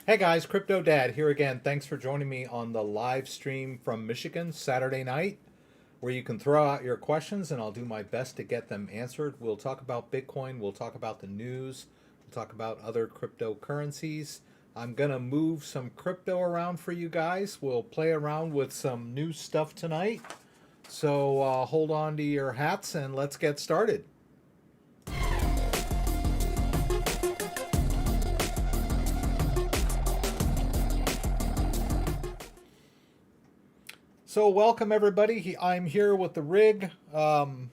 Hey guys, CryptoDad here again. Thanks for joining me on the live stream from Michigan Saturday night, where you can throw out your questions and I'll do my best to get them answered. We'll talk about Bitcoin, we'll talk about the news, we'll talk about other cryptocurrencies. I'm going to move some crypto around for you guys. We'll play around with some new stuff tonight. So hold on to your hats and let's get started. So welcome everybody. I'm here with the rig. Had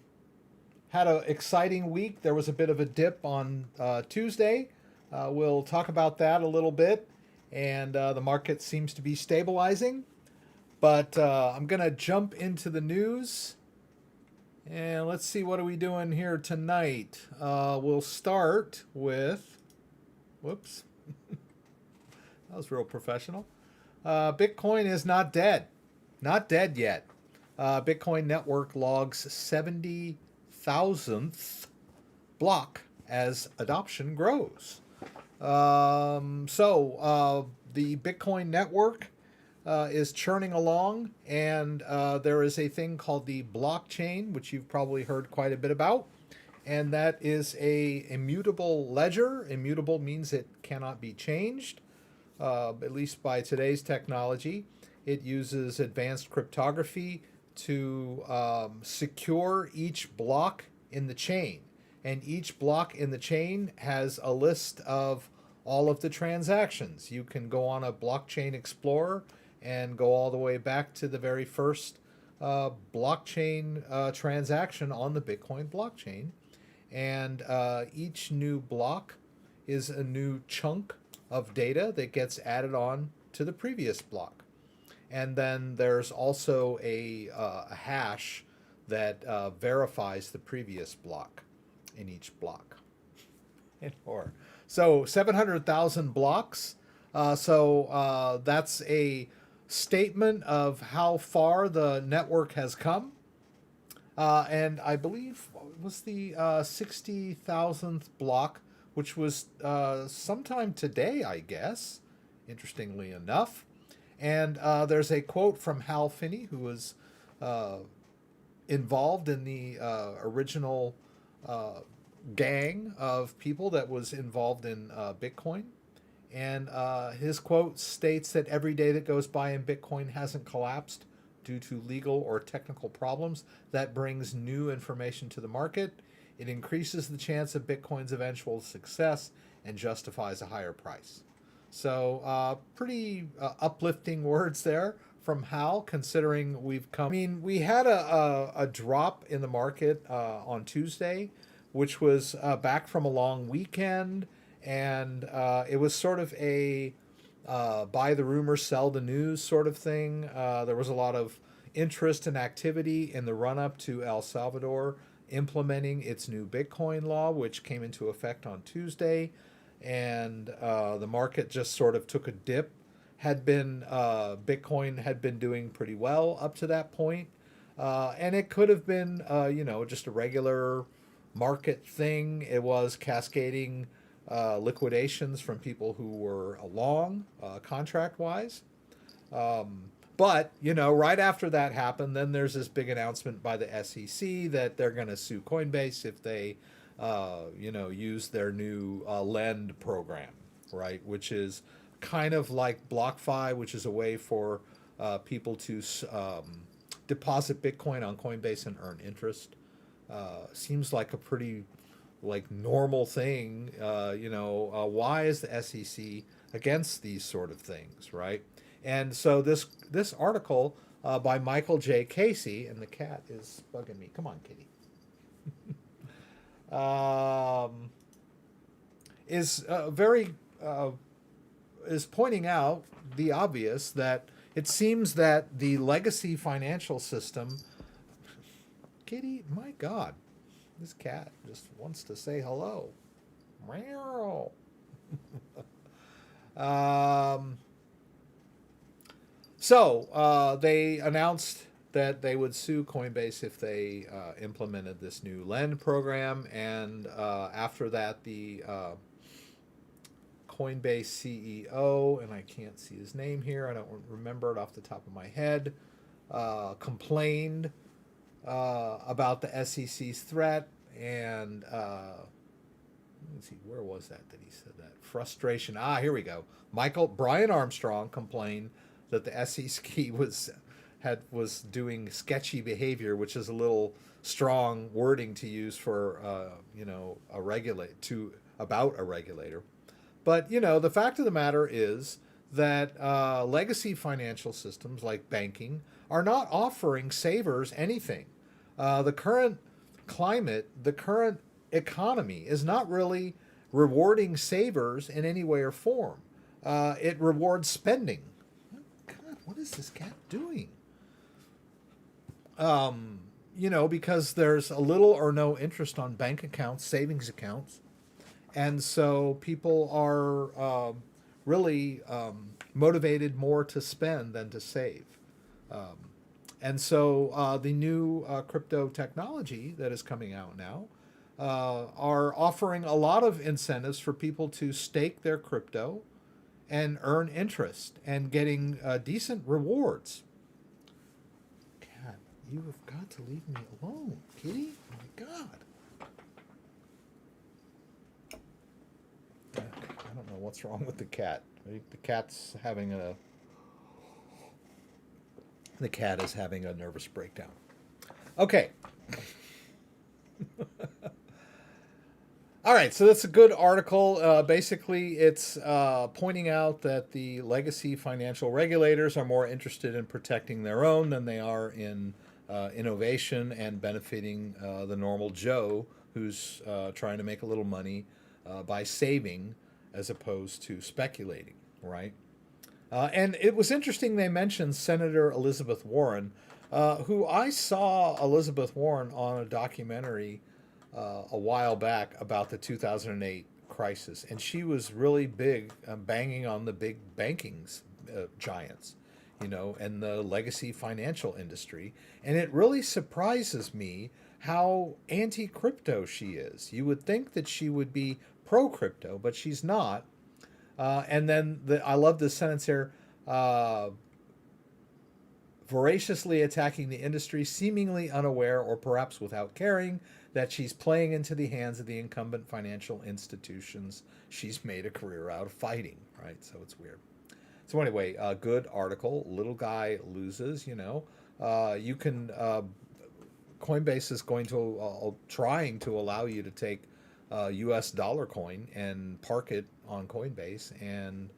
an exciting week. There was a bit of a dip on Tuesday. We'll talk about that a little bit. And the market seems to be stabilizing. But I'm going to jump into the news. And let's see, what are we doing here tonight? We'll start with... Whoops. That was real professional. Bitcoin is not dead. Not dead yet. Bitcoin network logs 70,000th block as adoption grows. The Bitcoin network is churning along, and there is a thing called the blockchain, which you've probably heard quite a bit about. And that is a immutable ledger. Immutable means it cannot be changed, at least by today's technology. It uses advanced cryptography to secure each block in the chain. And each block in the chain has a list of all of the transactions. You can go on a blockchain explorer and go all the way back to the very first blockchain transaction on the Bitcoin blockchain. And each new block is a new chunk of data that gets added on to the previous block. And then there's also a hash that verifies the previous block in each block. So 700,000 blocks. That's a statement of how far the network has come. And I believe it was the 60,000th block, which was sometime today, I guess, interestingly enough. And there's a quote from Hal Finney, who was involved in the original gang of people that was involved in Bitcoin. And his quote states that every day that goes by in Bitcoin hasn't collapsed due to legal or technical problems. That brings new information to the market. It increases the chance of Bitcoin's eventual success and justifies a higher price. So pretty uplifting words there from Hal, considering we've come... I mean, we had a drop in the market on Tuesday, which was back from a long weekend, and it was sort of a buy the rumor, sell the news sort of thing. There was a lot of interest and activity in the run-up to El Salvador implementing its new Bitcoin law, which came into effect on Tuesday. And the market just sort of took a dip. Bitcoin had been doing pretty well up to that point. And it could have been, just a regular market thing. It was cascading liquidations from people who were along contract-wise. But, right after that happened, then there's this big announcement by the SEC that they're going to sue Coinbase if they use their new lend program, right? Which is kind of like BlockFi, which is a way for people to deposit Bitcoin on Coinbase and earn interest. Seems like a pretty normal thing. Why is the SEC against these sort of things, right? And so this article by Michael J. Casey, and the cat is bugging me. Come on, kitty. Is pointing out the obvious, that it seems that the legacy financial system... Kitty, my God, this cat just wants to say hello. Meow. They announced that they would sue Coinbase if they implemented this new lend program, and after that, the Coinbase CEO, and I can't see his name here. I don't remember it off the top of my head. Complained about the SEC's threat, and let's see, where was that he said that? Frustration. Here we go. Brian Armstrong complained that the SEC was doing sketchy behavior, which is a little strong wording to use for about a regulator. But the fact of the matter is that legacy financial systems like banking are not offering savers anything. The current climate, the current economy is not really rewarding savers in any way or form. It rewards spending. God, what is this cat doing? Because there's a little or no interest on bank accounts, savings accounts. And so people are really motivated more to spend than to save. And so the new crypto technology that is coming out now are offering a lot of incentives for people to stake their crypto and earn interest and getting decent rewards. Cat, you have got to leave me alone, kitty. Oh my God. I don't know what's wrong with the cat. I think the cat is having a nervous breakdown. Okay. All right, so that's a good article. Basically, it's pointing out that the legacy financial regulators are more interested in protecting their own than they are in innovation and benefiting the normal Joe who's trying to make a little money by saving as opposed to speculating, right? And it was interesting they mentioned Senator Elizabeth Warren, who I saw Elizabeth Warren on a documentary a while back about the 2008 crisis. And she was really big, banging on the big banking giants, and the legacy financial industry. And it really surprises me how anti-crypto she is. You would think that she would be pro-crypto, but she's not. And then I love this sentence here, voraciously attacking the industry, seemingly unaware or perhaps without caring that she's playing into the hands of the incumbent financial institutions she's made a career out of fighting, right? So it's weird. So anyway, good article. Little guy loses, you can, Coinbase is going to, trying to allow you to take US dollar coin and park it on Coinbase and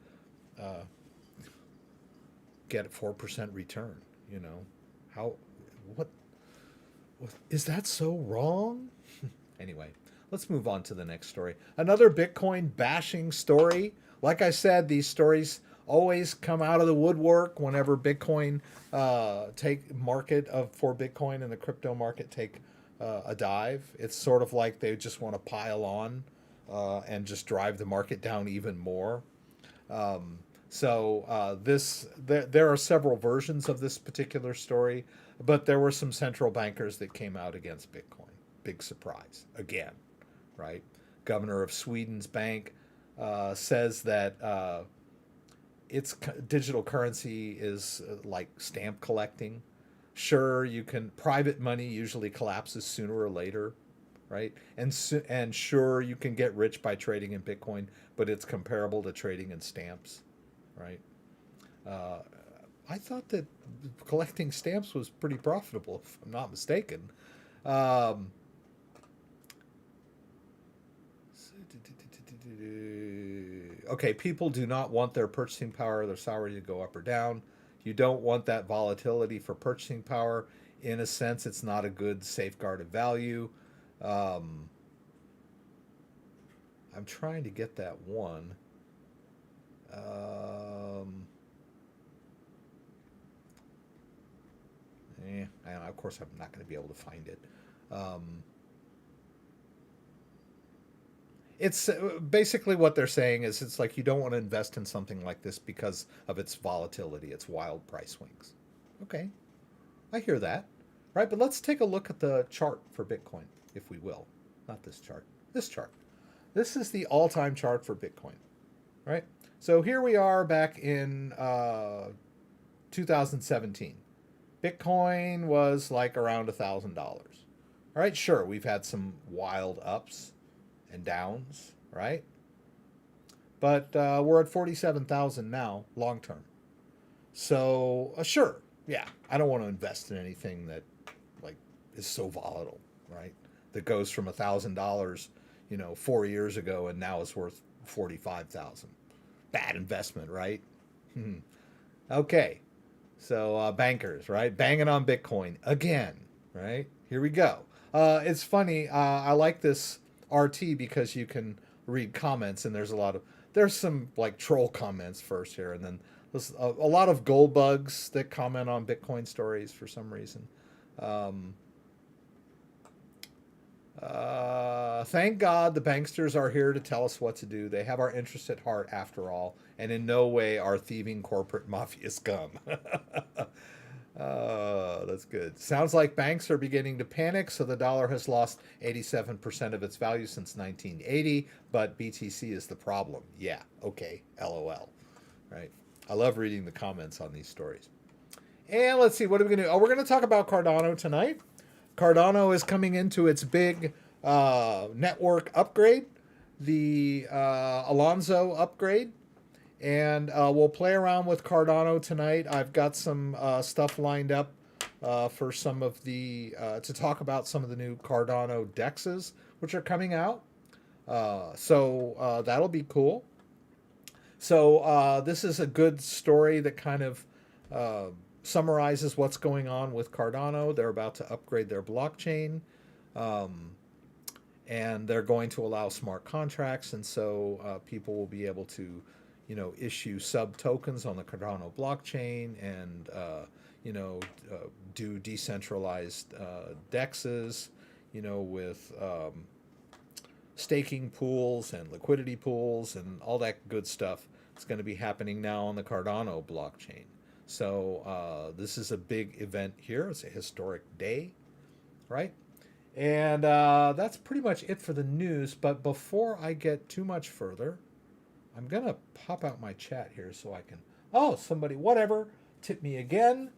get a 4% return. What is that so wrong? Anyway, let's move on to the next story. Another Bitcoin bashing story. Like I said, these stories always come out of the woodwork whenever Bitcoin for Bitcoin and the crypto market take a dive. It's sort of like they just want to pile on and just drive the market down even more. There are several versions of this particular story, but there were some central bankers that came out against Bitcoin. Big surprise again, right? Governor of Sweden's bank says that its digital currency is like stamp collecting. Sure, private money usually collapses sooner or later, right? And sure, you can get rich by trading in Bitcoin, but it's comparable to trading in stamps, right? I thought that collecting stamps was pretty profitable, if I'm not mistaken. Okay, people do not want their purchasing power, their salary to go up or down. You don't want that volatility for purchasing power. In a sense, it's not a good safeguard of value. I'm trying to get that one. Of course, I'm not going to be able to find it. It's basically what they're saying is it's like you don't want to invest in something like this because of its volatility, its wild price swings. Okay, I hear that, right? But let's take a look at the chart for Bitcoin, if we will. Not this chart, this chart. This is the all-time chart for Bitcoin. right? So here we are back in 2017. Bitcoin was like around $1,000. All right, sure, we've had some wild ups and downs, right? But we're at 47,000 now, long term. So sure, yeah, I don't want to invest in anything that like is so volatile, right? That goes from $1,000, 4 years ago, and now is worth 45,000. Bad investment, right? Okay, so bankers, right, banging on Bitcoin again, right? Here we go. It's funny. I like this RT because you can read comments, and there's some like troll comments first here, and then there's a lot of gold bugs that comment on Bitcoin stories for some reason. Um, Thank God the banksters are here to tell us what to do. They have our interests at heart, after all, and in no way are thieving corporate mafia scum. That's good. Sounds like banks are beginning to panic, so the dollar has lost 87% of its value since 1980, but BTC is the problem. Yeah, okay, LOL. Right? I love reading the comments on these stories. And let's see, what are we going to do? Oh, we're going to talk about Cardano tonight. Cardano is coming into its big network upgrade, the Alonzo upgrade. And we'll play around with Cardano tonight. I've got some stuff lined up for some of to talk about some of the new Cardano DEXs, which are coming out. So that'll be cool. So this is a good story that kind of summarizes what's going on with Cardano. They're about to upgrade their blockchain. And they're going to allow smart contracts, and so people will be able to, issue sub tokens on the Cardano blockchain, and do decentralized DEXs, with staking pools and liquidity pools and all that good stuff. It's going to be happening now on the Cardano blockchain. So this is a big event here. It's a historic day, right? And that's pretty much it for the news. But before I get too much further, I'm going to pop out my chat here so I can... Oh, somebody, whatever, tip me again.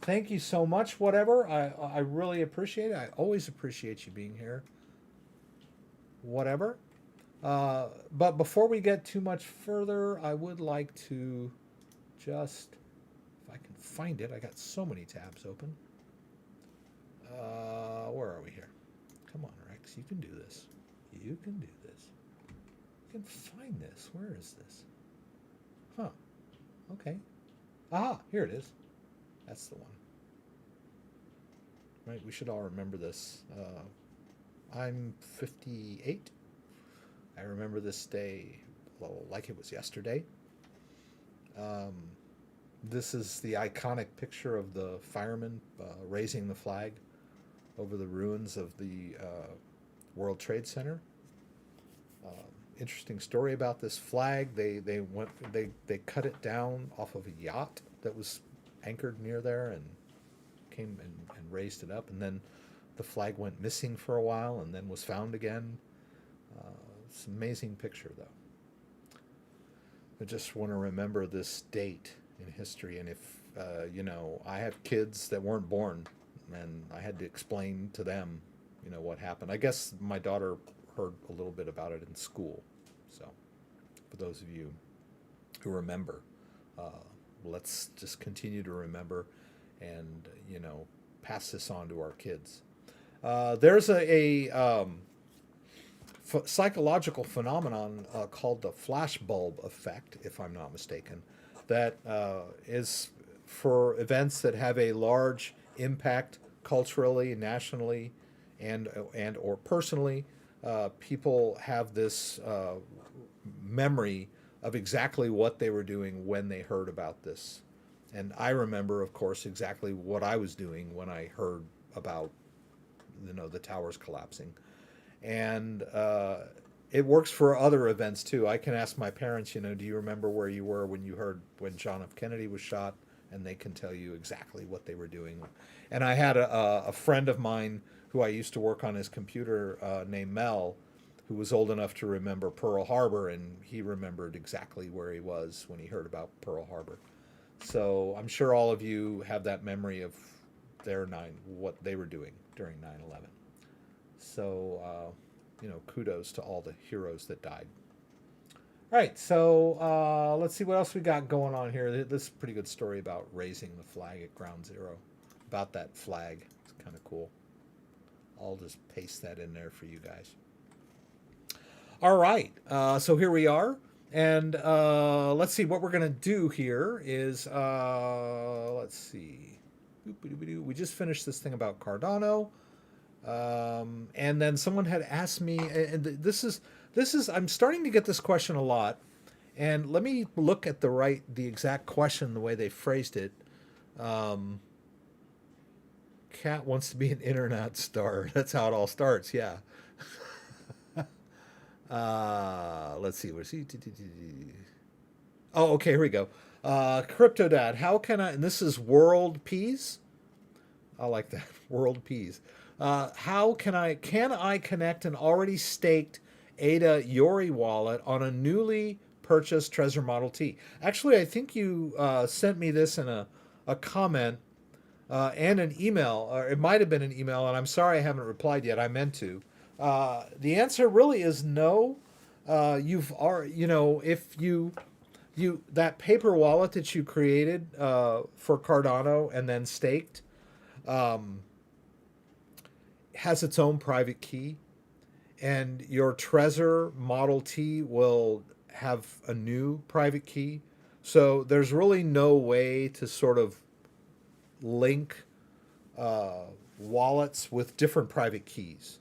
Thank you so much, whatever. I really appreciate it. I always appreciate you being here. Whatever. But before we get too much further, I would like to just... If I can find it. I got so many tabs open. Where are we here? Come on, Rex. You can do this. You can do this. You can find this. Where is this? Huh. Okay. Aha, here it is. That's the one. Right, we should all remember this. I'm 58. I remember this day like it was yesterday. This is the iconic picture of the firemen raising the flag over the ruins of the World Trade Center. Interesting story about this flag. They cut it down off of a yacht that was anchored near there, and came and raised it up, and then the flag went missing for a while and then was found again. It's an amazing picture, though. I just want to remember this date in history, and if I have kids that weren't born, and I had to explain to them, what happened. I guess my daughter heard a little bit about it in school. So, for those of you who remember, let's just continue to remember, and pass this on to our kids. There's a psychological phenomenon called the flashbulb effect, if I'm not mistaken, that is for events that have a large impact culturally, nationally, and or personally. People have this memory of exactly what they were doing when they heard about this. And I remember, of course, exactly what I was doing when I heard about the towers collapsing. And it works for other events too. I can ask my parents, do you remember where you were when you heard when John F. Kennedy was shot? And they can tell you exactly what they were doing. And I had a friend of mine who I used to work on his computer named Mel, who was old enough to remember Pearl Harbor, and he remembered exactly where he was when he heard about Pearl Harbor. So I'm sure all of you have that memory of what they were doing during 9/11. So, kudos to all the heroes that died. All right, so let's see what else we got going on here. This is a pretty good story about raising the flag at Ground Zero. About that flag. It's kind of cool. I'll just paste that in there for you guys. All right, so here we are. And let's see, what we're going to do here is, let's see. We just finished this thing about Cardano. And then someone had asked me, and this is, I'm starting to get this question a lot. And let me look at the exact question, the way they phrased it. Cat wants to be an internet star. That's how it all starts. Yeah. Let's see. Where's he? Oh, okay. Here we go. CryptoDad. How can I? And this is World Peas. I like that. World Peas. How can I connect an already staked ADA Yori wallet on a newly purchased Trezor Model T? Actually, I think you sent me this in a comment and an email, or it might have been an email, and I'm sorry I haven't replied yet. I meant to. The answer really is no. If you that paper wallet that you created for Cardano and then staked has its own private key, and your Trezor Model T will have a new private key. So there's really no way to sort of link wallets with different private keys.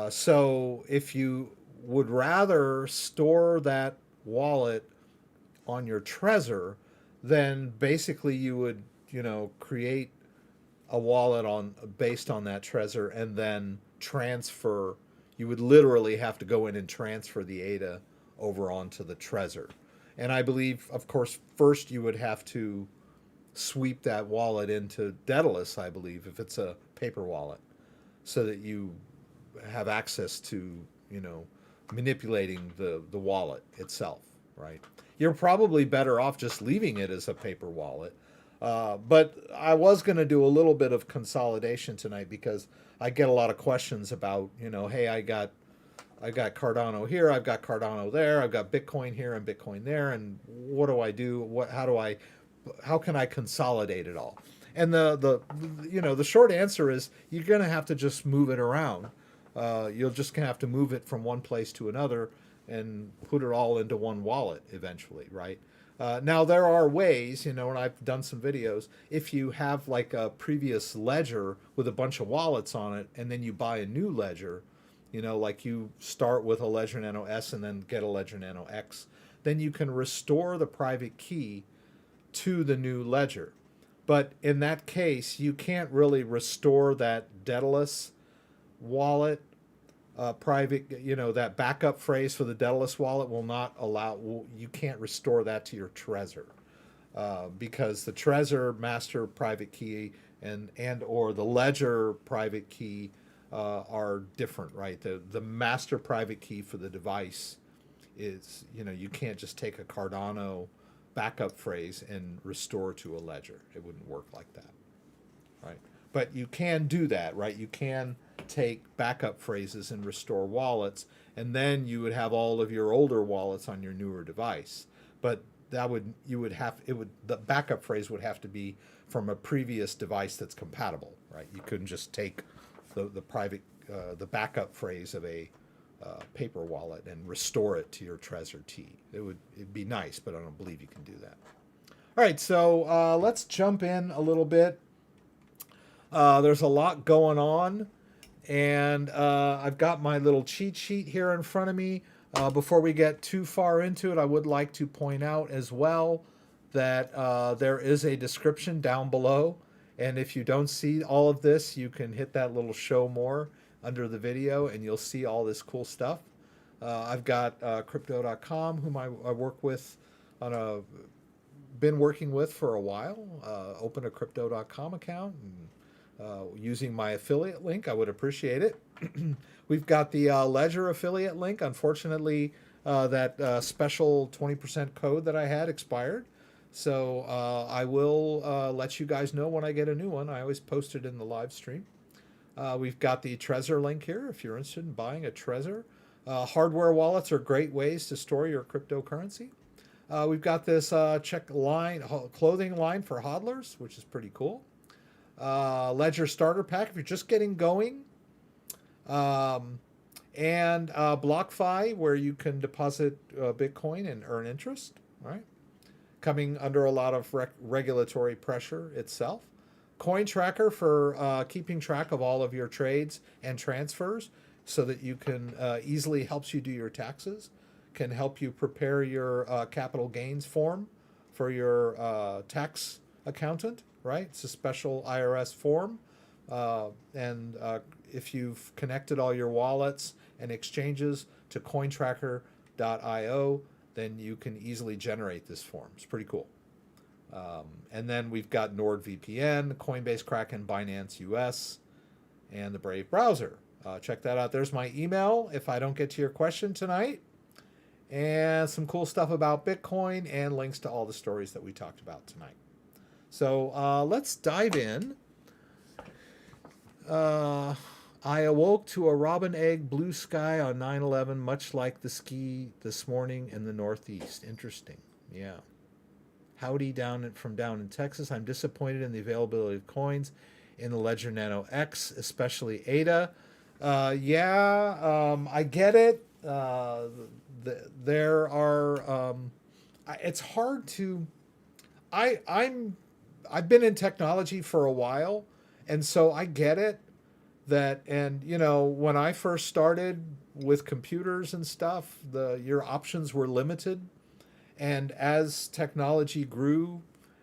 So if you would rather store that wallet on your Trezor, then basically you would, create a wallet based on that Trezor and then transfer. You would literally have to go in and transfer the ADA over onto the Trezor. And I believe, of course, first you would have to sweep that wallet into Daedalus, I believe, if it's a paper wallet, so that you have access to, manipulating the wallet itself, right? You're probably better off just leaving it as a paper wallet. But I was going to do a little bit of consolidation tonight because I get a lot of questions about, hey, I got Cardano here, I've got Cardano there, I've got Bitcoin here and Bitcoin there, and what do I do? How can I consolidate it all? And the short answer is you're going to have to just move it around. You're just going to have to move it from one place to another and put it all into one wallet eventually, right? Now, there are ways, and I've done some videos, if you have like a previous ledger with a bunch of wallets on it, and then you buy a new ledger, like you start with a Ledger Nano S and then get a Ledger Nano X, then you can restore the private key to the new ledger. But in that case, you can't really restore that Daedalus wallet private, that backup phrase for the Daedalus wallet will not allow, you can't restore that to your Trezor because the Trezor master private key and or the ledger private key are different, right? The master private key for the device is, you can't just take a Cardano backup phrase and restore to a ledger. It wouldn't work like that, right? But you can do that, right? You can take backup phrases and restore wallets, and then you would have all of your older wallets on your newer device. But the backup phrase would have to be from a previous device that's compatible, right? You couldn't just take the backup phrase of a paper wallet and restore it to your Trezor T. It'd be nice, but I don't believe you can do that. All right, so let's jump in a little bit. There's a lot going on, and I've got my little cheat sheet here in front of me. Before we get too far into it, I would like to point out as well that there is a description down below, and if you don't see all of this, you can hit that little show more under the video, and you'll see all this cool stuff. I've got Crypto.com, whom I work with been working with for a while. Open a Crypto.com account and using my affiliate link, I would appreciate it. We've got the Ledger affiliate link. Unfortunately, that special 20% code that I had expired. So I will let you guys know when I get a new one. I always post it in the live stream. We've got the Trezor link here if you're interested in buying a Trezor. Hardware wallets are great ways to store your cryptocurrency. We've got this clothing line for hodlers, which is pretty cool. Ledger starter pack if you're just getting going. And BlockFi, where you can deposit Bitcoin and earn interest. All right, coming under a lot of regulatory pressure itself. COINTRACKER for keeping track of all of your trades and transfers so that you can easily helps you do your taxes, can help you prepare your capital gains form for your tax accountant, right? It's a special IRS form. And if you've connected all your wallets and exchanges to cointracker.io, then you can easily generate this form. It's pretty cool. And then we've got NordVPN, Coinbase, Kraken, Binance US, and the Brave browser. Check that out. There's my email if I don't get to your question tonight. And some cool stuff about Bitcoin and links to all the stories that we talked about tonight. So let's dive in. I awoke to a robin egg blue sky on 9/11, much like the ski this morning in the Northeast. Interesting. Yeah. Howdy from down in Texas. I'm disappointed in the availability of coins in the Ledger Nano X, especially ADA. I get it. There are. It's hard to. I've been in technology for a while, and so I get it. And when I first started with computers and stuff, your options were limited. And as technology grew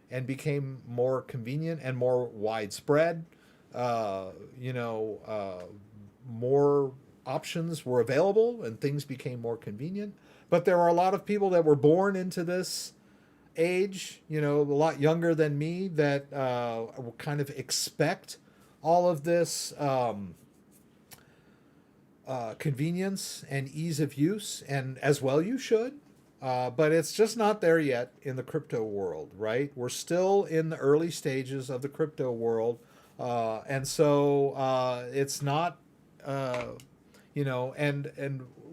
and became more convenient and more widespread, more options were available and things became more convenient. But there are a lot of people that were born into this age, a lot younger than me, that kind of expect all of this convenience and ease of use, and as well you should. But it's just not there yet in the crypto world, right? We're still in the early stages of the crypto world. And so it's not, and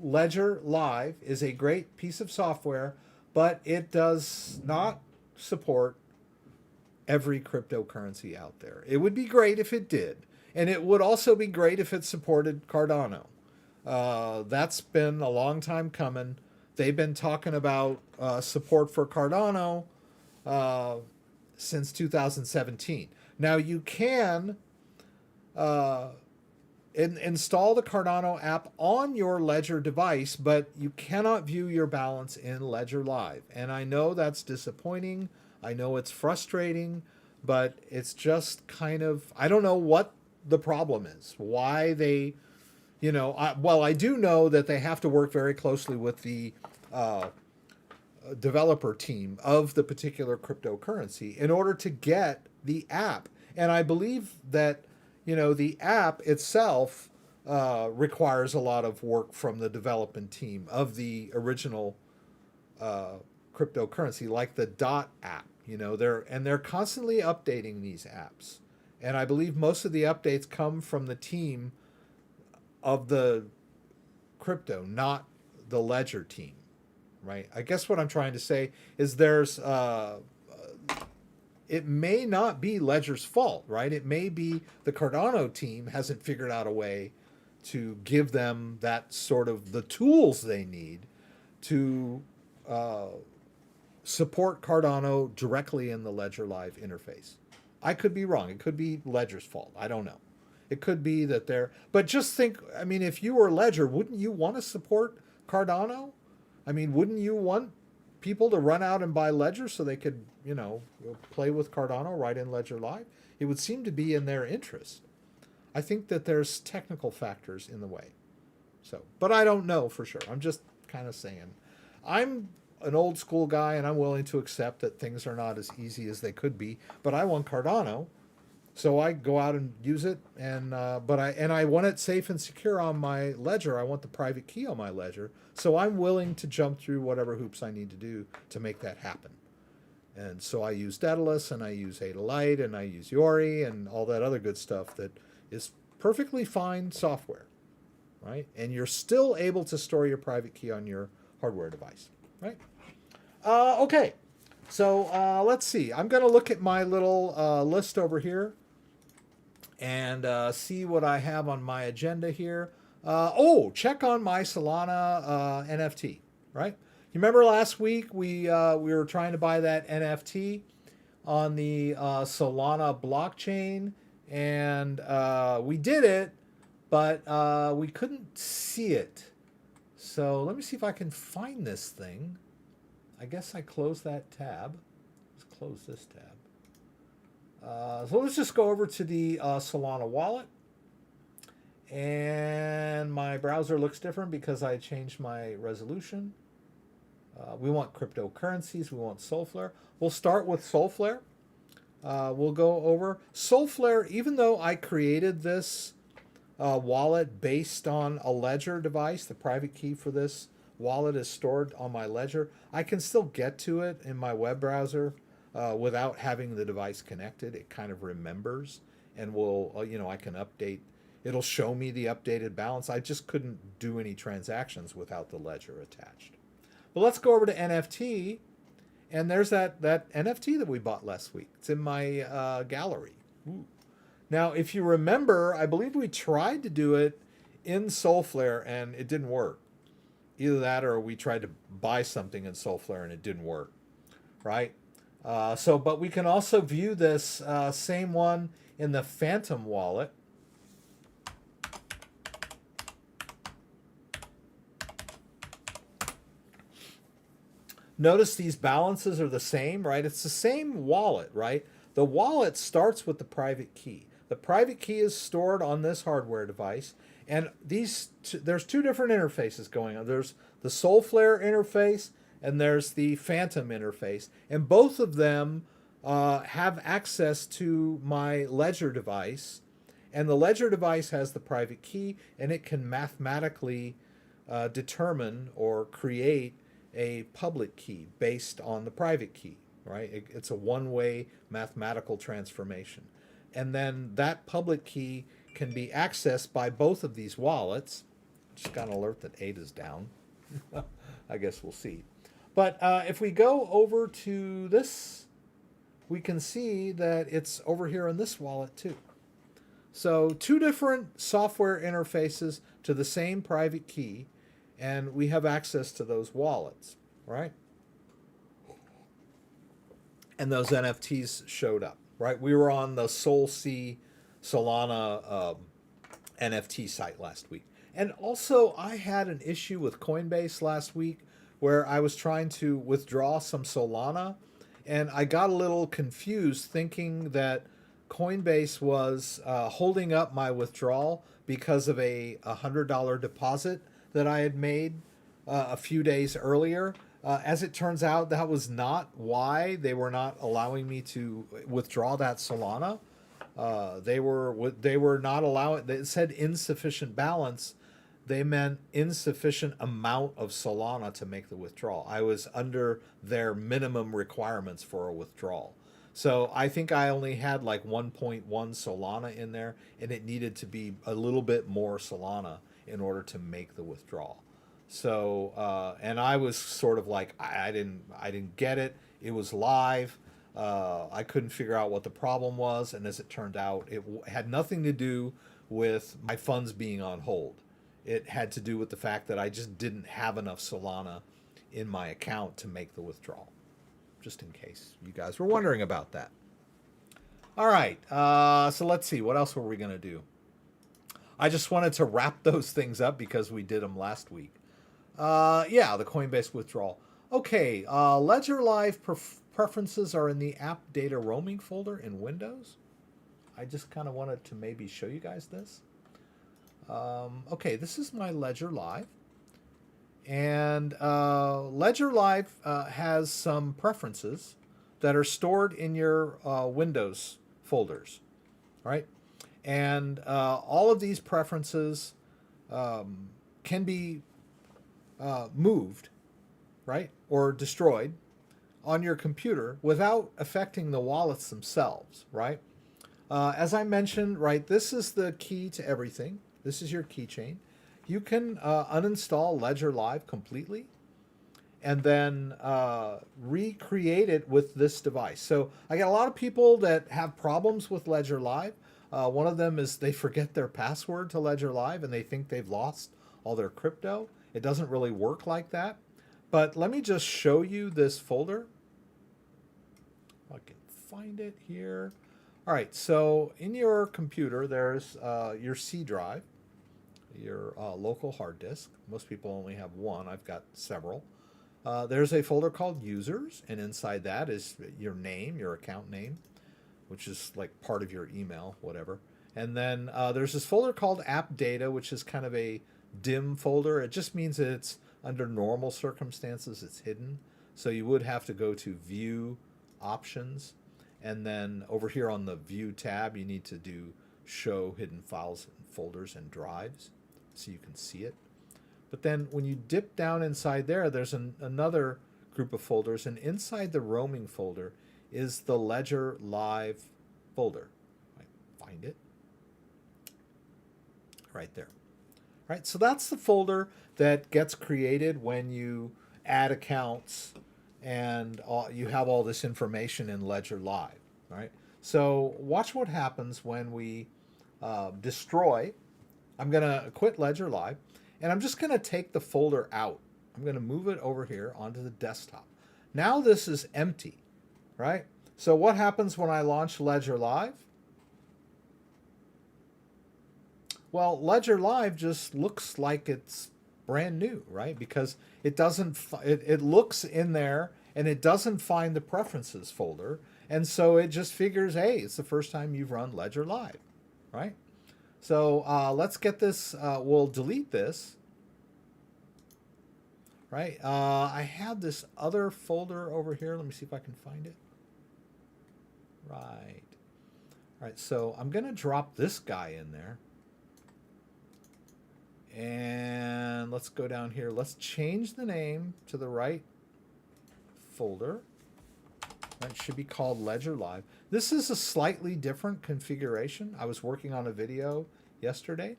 Ledger Live is a great piece of software, but it does not support every cryptocurrency out there. It would be great if it did. And it would also be great if it supported Cardano. That's been a long time coming. They've been talking about support for Cardano since 2017. Now you can install the Cardano app on your Ledger device, but you cannot view your balance in Ledger Live. And I know that's disappointing. I know it's frustrating, but it's just kind of, I don't know what the problem is. Why they, I do know that they have to work very closely with the developer team of the particular cryptocurrency in order to get the app. And I believe that, the app itself requires a lot of work from the development team of the original cryptocurrency, like the DOT app. They're constantly updating these apps. And I believe most of the updates come from the team of the crypto, not the Ledger team, right? I guess what I'm trying to say is it may not be Ledger's fault, right? It may be the Cardano team hasn't figured out a way to give them that sort of the tools they need to support Cardano directly in the Ledger Live interface. I could be wrong. It could be Ledger's fault. I don't know. It could be that but just think, if you were Ledger, wouldn't you want to support Cardano? Wouldn't you want people to run out and buy Ledger so they could, play with Cardano right in Ledger Live? It would seem to be in their interest. I think that there's technical factors in the way. But I don't know for sure. I'm just kind of saying. I'm an old school guy and I'm willing to accept that things are not as easy as they could be, but I want Cardano. So I go out and use it, and I want it safe and secure on my ledger. I want the private key on my ledger. So I'm willing to jump through whatever hoops I need to do to make that happen. And so I use Daedalus, and I use ADA Lite, and I use Yori, and all that other good stuff that is perfectly fine software, right? And you're still able to store your private key on your hardware device, right? Okay, so let's see. I'm going to look at my little list over here and see what I have on my agenda here. Check on my Solana NFT, right? You remember last week we were trying to buy that NFT on the Solana blockchain, and we did it, but we couldn't see it. So let me see if I can find this thing. I guess I closed that tab. Let's close this tab. So let's just go over to the Solana Wallet. And my browser looks different because I changed my resolution. We want cryptocurrencies. We want Solflare. We'll start with Solflare. We'll go over Solflare. Even though I created this wallet based on a ledger device, the private key for this wallet is stored on my ledger. I can still get to it in my web browser without having the device connected. It kind of remembers and will, I can update. It'll show me the updated balance. I just couldn't do any transactions without the ledger attached. But let's go over to NFT, and there's that NFT that we bought last week. It's in my gallery. Ooh. Now, if you remember, I believe we tried to do it in Solflare, and it didn't work. Either that or we tried to buy something in Solflare, and it didn't work, right? But we can also view this same one in the Phantom wallet. Notice these balances are the same, right? It's the same wallet, right? The wallet starts with the private key. The private key is stored on this hardware device, and there's two different interfaces going on. There's the Solflare interface, and there's the Phantom interface, and both of them have access to my ledger device, and the ledger device has the private key, and it can mathematically determine or create a public key based on the private key, right? It's a one-way mathematical transformation. And then that public key can be accessed by both of these wallets. Just got an alert that ADA's down. I guess we'll see. But if we go over to this, we can see that it's over here in this wallet too. So two different software interfaces to the same private key, and we have access to those wallets, right? And those NFTs showed up, right? We were on the SolC Solana NFT site last week. And also, I had an issue with Coinbase last week where I was trying to withdraw some Solana, and I got a little confused thinking that Coinbase was holding up my withdrawal because of a $100 deposit that I had made a few days earlier. As it turns out, that was not why they were not allowing me to withdraw that Solana. They were not allowing. It said insufficient balance. They meant insufficient amount of Solana to make the withdrawal. I was under their minimum requirements for a withdrawal. So I think I only had like 1.1 Solana in there, and it needed to be a little bit more Solana in order to make the withdrawal. So and I was sort of like, I didn't get it. It was live. I couldn't figure out what the problem was, and as it turned out, it had nothing to do with my funds being on hold. It had to do with the fact that I just didn't have enough Solana in my account to make the withdrawal. Just in case you guys were wondering about that. All right, so let's see. What else were we going to do? I just wanted to wrap those things up because we did them last week. Yeah, the Coinbase withdrawal. Okay, Ledger Live preferences are in the Appdata Roaming folder in Windows. I just kind of wanted to maybe show you guys this. Okay, this is my Ledger Live. And Ledger Live has some preferences that are stored in your Windows folders. right? And all of these preferences can be moved, right, or destroyed on your computer without affecting the wallets themselves, right? As I mentioned, right, this is the key to everything. This is your keychain. You can uninstall Ledger Live completely and then recreate it with this device. So I got a lot of people that have problems with Ledger Live. One of them is they forget their password to Ledger Live and they think they've lost all their crypto. It doesn't really work like that. But let me just show you this folder. I can find it here. All right, so in your computer, there's your C drive, your local hard disk. Most people only have one. I've got several. There's a folder called Users, and inside that is your name, your account name, which is like part of your email, whatever. And then there's this folder called Appdata, which is kind of a dim folder. It just means that it's under normal circumstances, it's hidden. So you would have to go to View Options, and then over here on the View tab, you need to do Show Hidden Files and Folders and Drives, so you can see it. But then when you dip down inside there, there's another group of folders, and inside the roaming folder is the Ledger Live folder. Find it right there. Right, so that's the folder that gets created when you add accounts and you have all this information in Ledger Live. Right, so watch what happens when we destroy. I'm going to quit Ledger Live, and I'm just going to take the folder out. I'm going to move it over here onto the desktop. Now this is empty, right? So what happens when I launch Ledger Live? Well, Ledger Live just looks like it's brand new, right? Because it doesn't, it looks in there and it doesn't find the preferences folder. And so it just figures, hey, it's the first time you've run Ledger Live, right? So let's get this, we'll delete this, right? I have this other folder over here. Let me see if I can find it. Right. All right, so I'm going to drop this guy in there. And let's go down here. Let's change the name to the right folder. That should be called Ledger Live. This is a slightly different configuration. I was working on a video yesterday.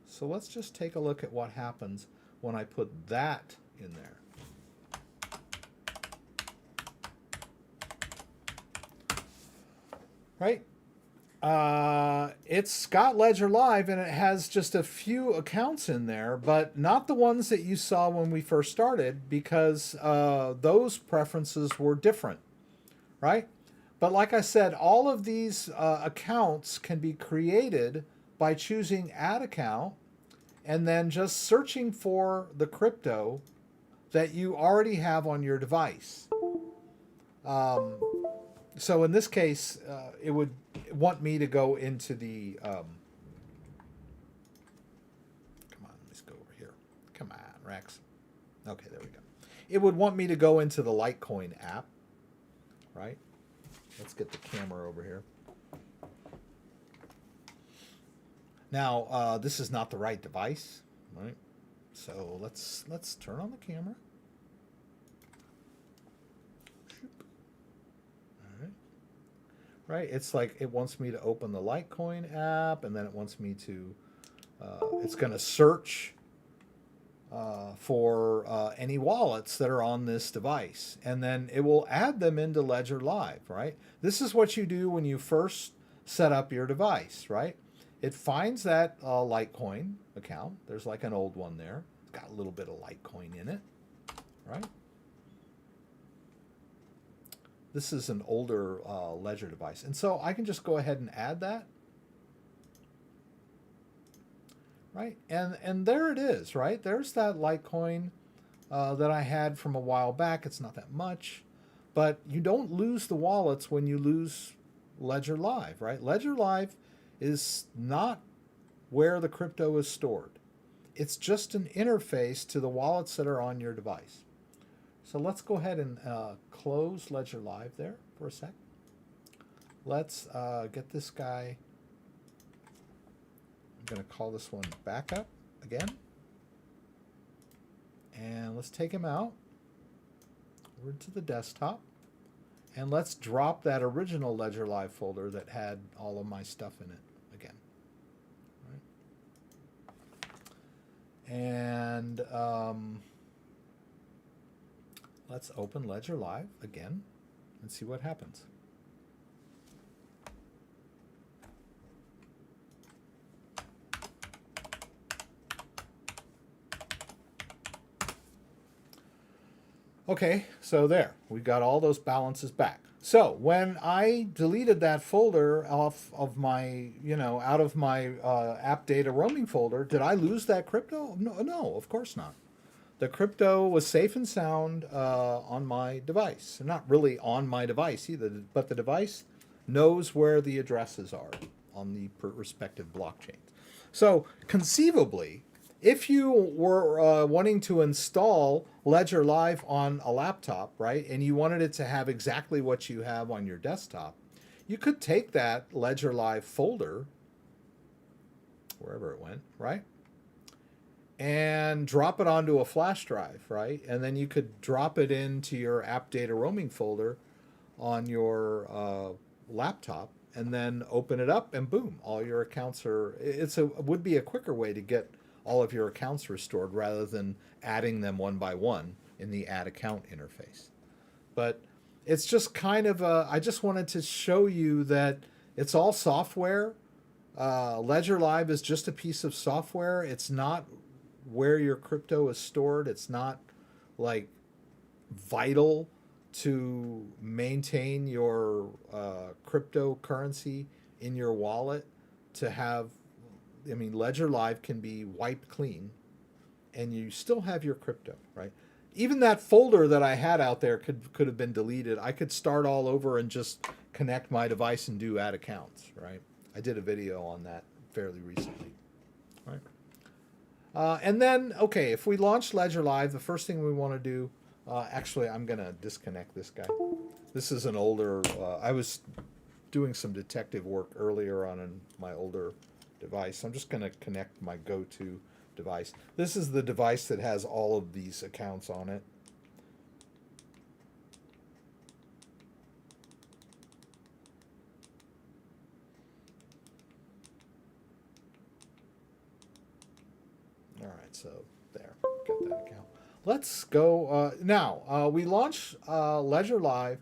So let's just take a look at what happens when I put that in there. Right? It's got Ledger Live and it has just a few accounts in there, but not the ones that you saw when we first started, because those preferences were different, right? But like I said, all of these accounts can be created by choosing Add Account and then just searching for the crypto that you already have on your device. So in this case, it would want me to go into the, come on, let's go over here. Come on, Rex. Okay, there we go. It would want me to go into the Litecoin app, right? Let's get the camera over here. Now, this is not the right device, right? So let's turn on the camera. Right, it's like it wants me to open the Litecoin app, and then it wants me to, it's going to search for any wallets that are on this device, and then it will add them into Ledger Live, right? This is what you do when you first set up your device, right? It finds that Litecoin account. There's like an old one there. It's got a little bit of Litecoin in it, right? This is an older Ledger device. And so I can just go ahead and add that. Right? And there it is, right? There's that Litecoin that I had from a while back. It's not that much. But you don't lose the wallets when you lose Ledger Live, right? Ledger Live is not where the crypto is stored. It's just an interface to the wallets that are on your device. So let's go ahead and close Ledger Live there for a sec. let's get this guy. I'm going to call this one backup again. And let's take him out over to the desktop. And let's drop that original Ledger Live folder that had all of my stuff in it again. All right. And let's open Ledger Live again and see what happens. Okay, so there, we got all those balances back. So when I deleted that folder off of my, out of my Appdata Roaming folder, did I lose that crypto? No, of course not. The crypto was safe and sound on my device. Not really on my device either, but the device knows where the addresses are on the respective blockchains. So conceivably, if you were wanting to install Ledger Live on a laptop, right, and you wanted it to have exactly what you have on your desktop, you could take that Ledger Live folder, wherever it went, right, and drop it onto a flash drive, right, and then you could drop it into your Appdata Roaming folder on your laptop, and then open it up, and boom, all your accounts are. Would be a quicker way to get all of your accounts restored rather than adding them one by one in the add account interface. But it's just kind of I just wanted to show you that it's all software. Ledger Live is just a piece of software. It's not where your crypto is stored. It's not like vital to maintain your cryptocurrency in your wallet to have. I mean, Ledger Live can be wiped clean and you still have your crypto, right? Even that folder that I had out there could have been deleted. I could start all over and just connect my device and do add accounts, right? I did a video on that fairly recently, right? And then, okay, if we launch Ledger Live, the first thing we want to do, actually, I'm going to disconnect this guy. This is an older, I was doing some detective work earlier on my older device. I'm just going to connect my go-to device. This is the device that has all of these accounts on it. All right, so there, got that account. Let's go now. We launch Ledger Live.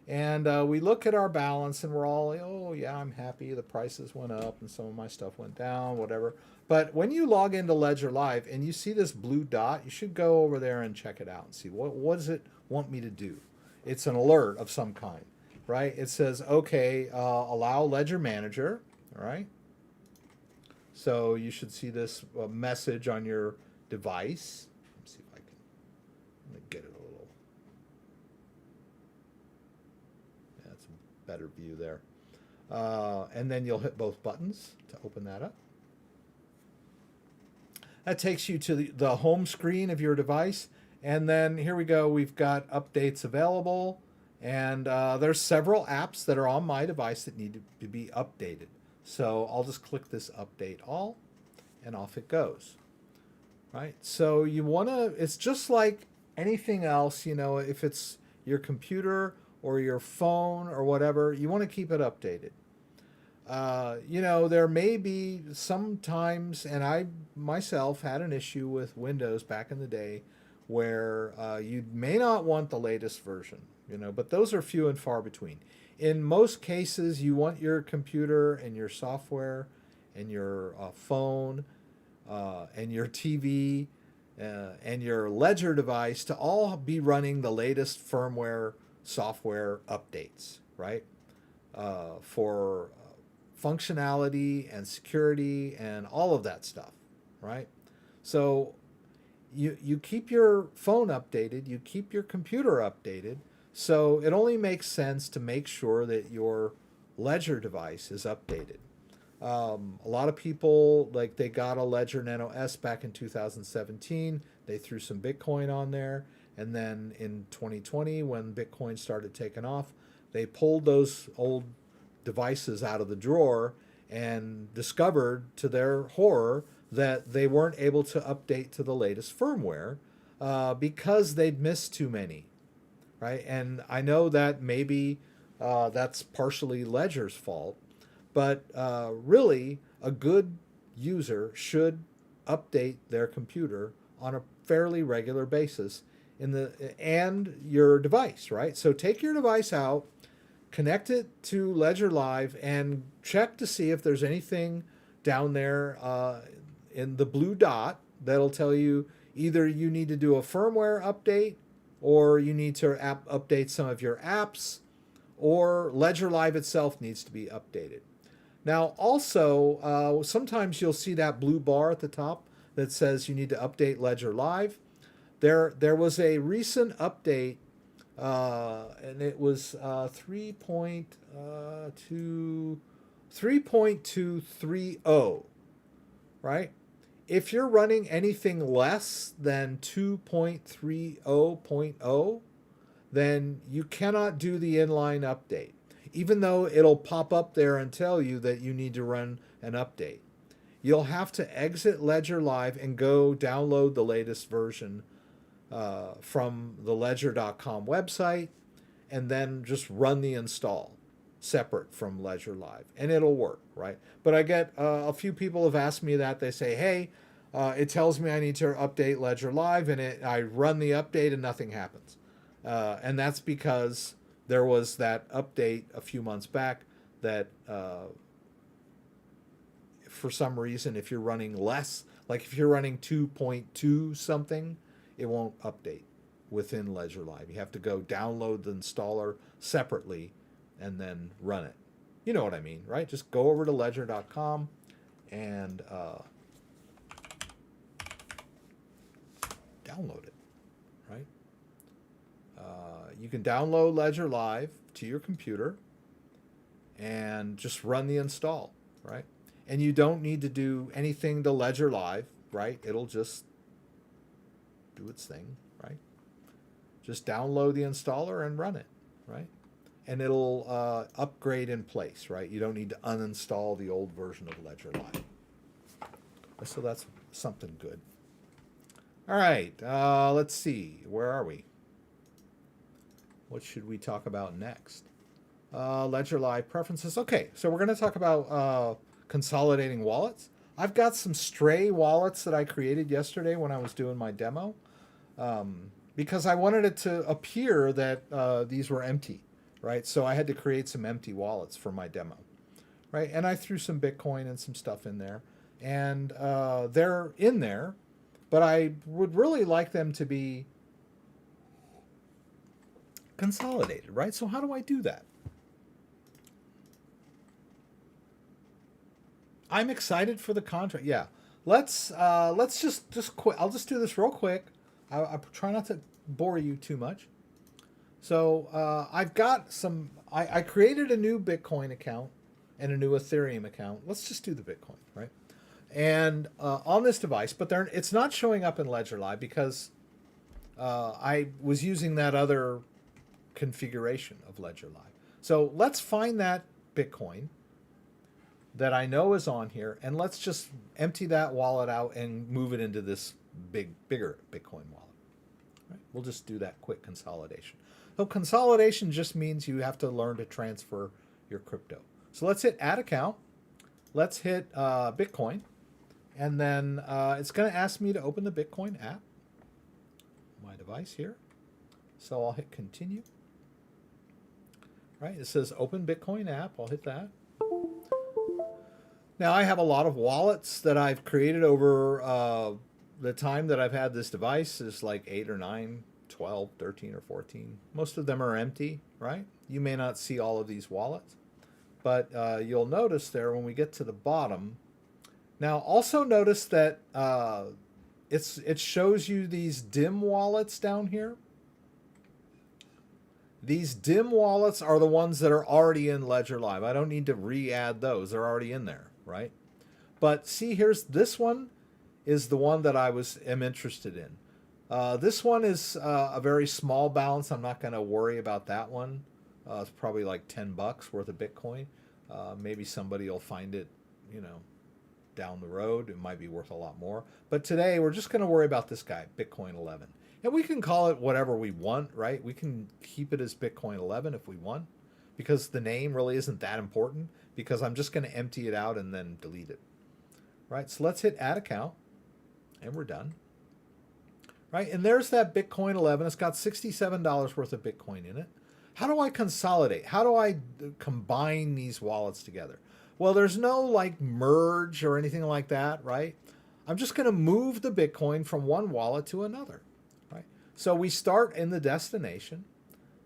And we look at our balance and we're all, oh, yeah, I'm happy. The prices went up and some of my stuff went down, whatever. But when you log into Ledger Live and you see this blue dot, you should go over there and check it out and see what does it want me to do. It's an alert of some kind, right? It says, okay, allow Ledger Manager, all right? So you should see this message on your device. Let's see if I can get it a little. Better view there. And then you'll hit both buttons to open that up. That takes you to the home screen of your device. And then here we go. We've got updates available. And there's several apps that are on my device that need to be updated. So I'll just click this update all and off it goes. Right? So you want to, it's just like anything else, if it's your computer or your phone or whatever, you want to keep it updated. There may be sometimes, and I myself had an issue with Windows back in the day where you may not want the latest version, but those are few and far between. In most cases, you want your computer and your software and your phone and your TV and your Ledger device to all be running the latest firmware software updates, right? For functionality and security and all of that stuff, right? So you keep your phone updated, you keep your computer updated, so it only makes sense to make sure that your Ledger device is updated. A lot of people, like they got a Ledger Nano S back in 2017, they threw some Bitcoin on there, and then in 2020, when Bitcoin started taking off, they pulled those old devices out of the drawer and discovered to their horror that they weren't able to update to the latest firmware because they'd missed too many, right? And I know that maybe that's partially Ledger's fault, but really a good user should update their computer on a fairly regular basis and your device, right? So take your device out, connect it to Ledger Live, and check to see if there's anything down there in the blue dot that'll tell you either you need to do a firmware update, or you need to update some of your apps, or Ledger Live itself needs to be updated. Now, also, sometimes you'll see that blue bar at the top that says you need to update Ledger Live. There was a recent update, and it was 3.230, right? If you're running anything less than 2.30.0, then you cannot do the inline update, even though it'll pop up there and tell you that you need to run an update. You'll have to exit Ledger Live and go download the latest version from the ledger.com website, and then just run the install separate from Ledger Live, and it'll work, right? But I get a few people have asked me that. They say, hey, it tells me I need to update Ledger Live, and I run the update and nothing happens. And that's because there was that update a few months back that for some reason, if you're running less, like if you're running 2.2 something, it won't update within Ledger Live. You have to go download the installer separately and then run it. You know what I mean, right? Just go over to ledger.com and download it, right? You can download Ledger Live to your computer and just run the install, right? And you don't need to do anything to Ledger Live, right? It'll just do its thing, right? Just download the installer and run it, right? And it'll upgrade in place, right? You don't need to uninstall the old version of Ledger Live. So that's something good. All right, let's see. Where are we? What should we talk about next? Ledger Live preferences. Okay, so we're going to talk about consolidating wallets. I've got some stray wallets that I created yesterday when I was doing my demo, because I wanted it to appear that these were empty, right? So I had to create some empty wallets for my demo, right? And I threw some Bitcoin and some stuff in there, and they're in there, but I would really like them to be consolidated, right? So how do I do that? I'm excited for the contract. Yeah, let's just quit. I'll just do this real quick. I try not to bore you too much. So I've got some. I created a new Bitcoin account and a new Ethereum account. Let's just do the Bitcoin, right? And on this device, but it's not showing up in Ledger Live because I was using that other configuration of Ledger Live. So let's find that Bitcoin that I know is on here, and let's just empty that wallet out and move it into this bigger Bitcoin wallet. Right? We'll just do that quick consolidation. So consolidation just means you have to learn to transfer your crypto. So let's hit Add Account. Let's hit Bitcoin, and then it's going to ask me to open the Bitcoin app, my device here. So I'll hit Continue. Right? It says Open Bitcoin app. I'll hit that. Now, I have a lot of wallets that I've created over the time that I've had this device is like 8 or 9, 12, 13, or 14. Most of them are empty, right? You may not see all of these wallets, but you'll notice there when we get to the bottom. Now, also notice that it shows you these dim wallets down here. These dim wallets are the ones that are already in Ledger Live. I don't need to re-add those. They're already in there, right? But see, here's this one is the one that I am interested in. This one is a very small balance. I'm not going to worry about that one. It's probably like $10 worth of Bitcoin. Maybe somebody will find it, you know, down the road. It might be worth a lot more. But today we're just going to worry about this guy, Bitcoin 11. And we can call it whatever we want, right? We can keep it as Bitcoin 11 if we want, because the name really isn't that important, because I'm just going to empty it out and then delete it. Right? So let's hit add account and we're done. Right? And there's that Bitcoin 11. It's got $67 worth of Bitcoin in it. How do I consolidate? How do I combine these wallets together? Well, there's no like merge or anything like that, right? I'm just going to move the Bitcoin from one wallet to another, right? So we start in the destination.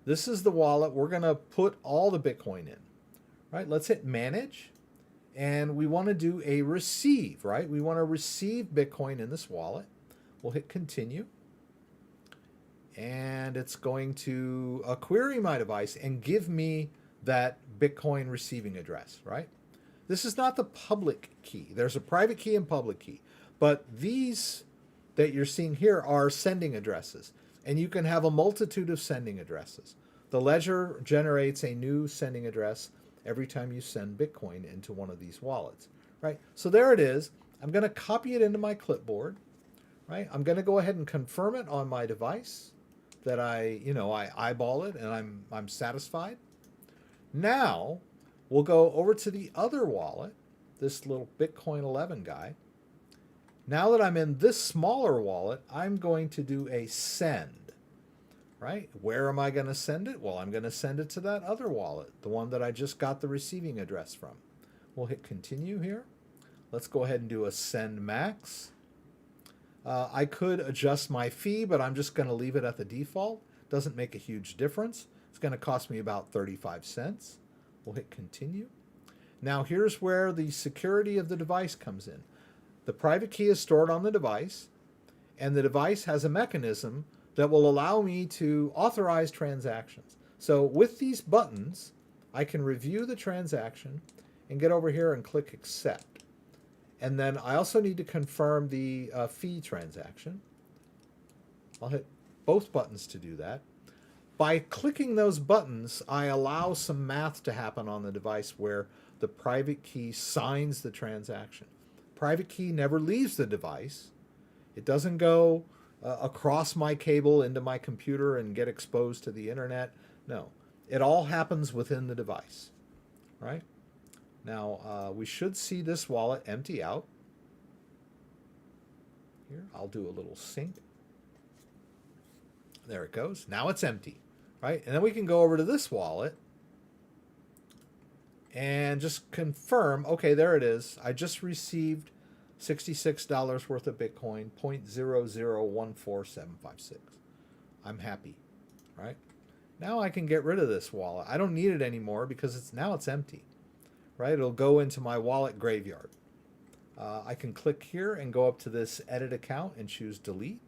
This is the wallet. We're going to put all the Bitcoin in, right? Let's hit manage. And we want to do a receive, right? We want to receive Bitcoin in this wallet. We'll hit continue. And it's going to query my device and give me that Bitcoin receiving address, right? This is not the public key. There's a private key and public key. But these that you're seeing here are sending addresses. And you can have a multitude of sending addresses. The ledger generates a new sending address every time you send Bitcoin into one of these wallets, right? So there it is. I'm going to copy it into my clipboard, right? I'm going to go ahead and confirm it on my device that I eyeball it and I'm satisfied. Now we'll go over to the other wallet, this little Bitcoin 11 guy. Now that I'm in this smaller wallet, I'm going to do a send. Right? Where am I going to send it? Well, I'm going to send it to that other wallet, the one that I just got the receiving address from. We'll hit continue here. Let's go ahead and do a send max. I could adjust my fee, but I'm just going to leave it at the default. Doesn't make a huge difference. It's going to cost me about 35 cents. We'll hit continue. Now here's where the security of the device comes in. The private key is stored on the device, and the device has a mechanism that will allow me to authorize transactions. So with these buttons, I can review the transaction and get over here and click accept. And then I also need to confirm the fee transaction. I'll hit both buttons to do that. By clicking those buttons, I allow some math to happen on the device where the private key signs the transaction. Private key never leaves the device. It doesn't go across my cable into my computer and get exposed to the internet. No, it all happens within the device, right? Now, we should see this wallet empty out. Here, I'll do a little sync. There it goes. Now it's empty, right? And then we can go over to this wallet and just confirm, okay, there it is. I just received $66 worth of Bitcoin, 0.0014756. I'm happy, right? Now I can get rid of this wallet. I don't need it anymore because now it's empty, right? It'll go into my wallet graveyard. I can click here and go up to this edit account and choose delete.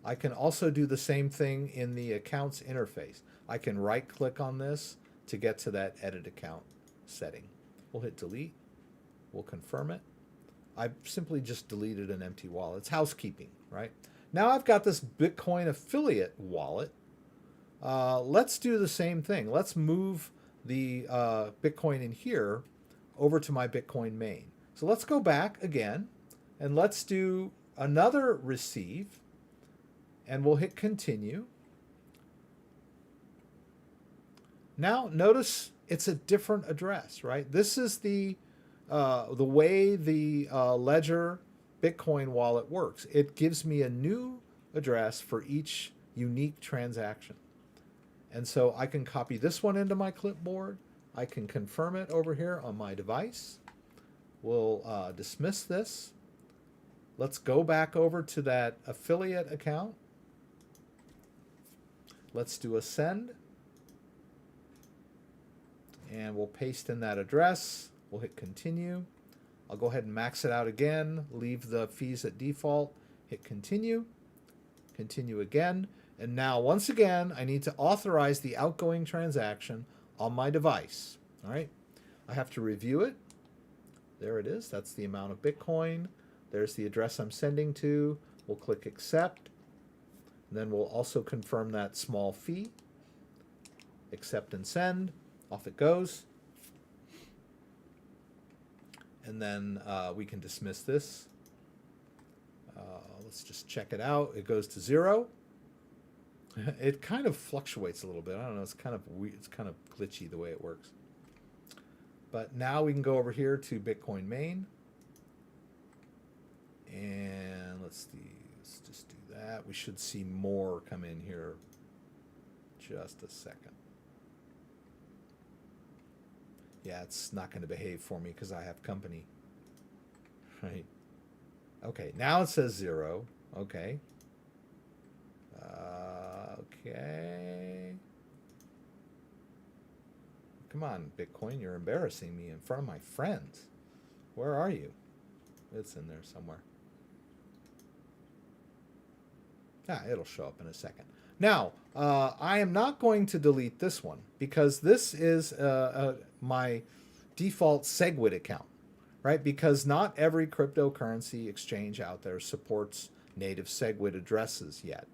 I can also do the same thing in the accounts interface. I can right click on this to get to that edit account setting. We'll hit delete. We'll confirm it. I simply just deleted an empty wallet. It's housekeeping, right? Now I've got this Bitcoin affiliate wallet. Let's do the same thing. Let's move the Bitcoin in here over to my Bitcoin main. So let's go back again and let's do another receive and we'll hit continue. Now notice it's a different address, right? This is the way the Ledger Bitcoin wallet works. It gives me a new address for each unique transaction. And so I can copy this one into my clipboard. I can confirm it over here on my device. We'll dismiss this. Let's go back over to that affiliate account. Let's do a send. And we'll paste in that address. We'll hit continue. I'll go ahead and max it out again, leave the fees at default, hit continue, continue again. And now, once again, I need to authorize the outgoing transaction on my device. All right, I have to review it. There it is. That's the amount of Bitcoin. There's the address I'm sending to. We'll click accept. And then we'll also confirm that small fee. Accept and send. Off it goes. and then we can dismiss this. Let's just check it out. It goes to 0. It kind of fluctuates a little bit. I don't know. It's kind of weird. It's kind of glitchy the way it works. But now we can go over here to Bitcoin main. And let's just do that. We should see more come in here. Just a second. Yeah, it's not going to behave for me because I have company. Right. Okay, now it says 0. Okay. Okay. Come on, Bitcoin, you're embarrassing me in front of my friends. Where are you? It's in there somewhere. Ah, it'll show up in a second. Now, I am not going to delete this one because this is my default segwit account, right? Because not every cryptocurrency exchange out there supports native segwit addresses yet.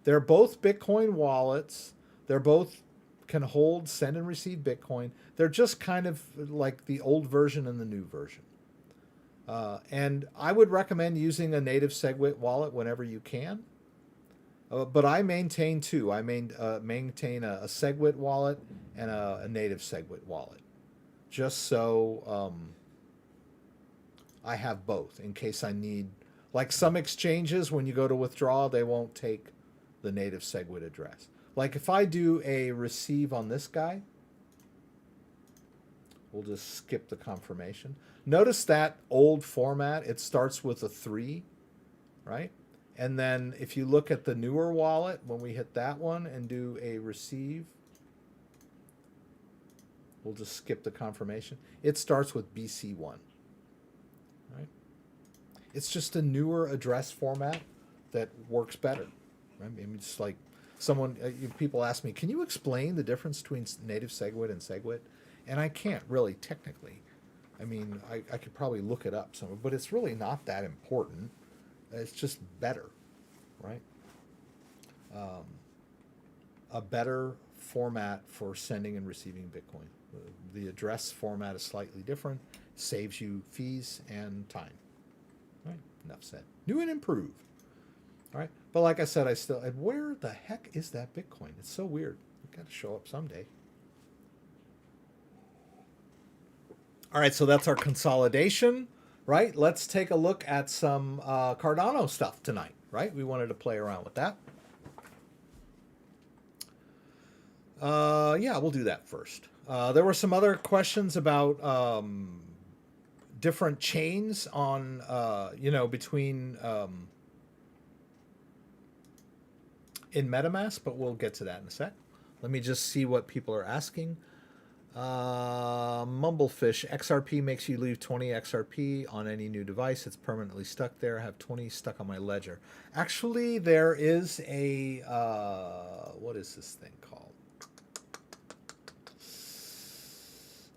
They're both Bitcoin wallets. They're both can hold, send, and receive Bitcoin. They're just kind of like the old version and the new version. And I would recommend using a native segwit wallet whenever you can. But I maintain two. I maintain a segwit wallet and a native segwit wallet, just so I have both in case I need. Like some exchanges, when you go to withdraw, they won't take the native segwit address. Like if I do a receive on this guy, we'll just skip the confirmation. Notice that old format, it starts with a 3, right? And then if you look at the newer wallet, when we hit that one and do a receive, we'll just skip the confirmation. It starts with BC1, right? It's just a newer address format that works better, right? I mean, it's like people ask me, can you explain the difference between native segwit and segwit? And I can't really technically. I mean, I could probably look it up somewhere, but it's really not that important. It's just better, right? A better format for sending and receiving Bitcoin. The address format is slightly different, saves you fees and time. Right? Enough said. New and improved. All right, but like I said, where the heck is that Bitcoin? It's so weird. It's got to show up someday. All right, so that's our consolidation, right? Let's take a look at some Cardano stuff tonight, right? We wanted to play around with that. Yeah, we'll do that first. There were some other questions about different chains on, between in MetaMask, but we'll get to that in a sec. Let me just see what people are asking. Mumblefish, XRP makes you leave 20 XRP on any new device. It's permanently stuck there. I have 20 stuck on my ledger. Actually, there is a, what is this thing called?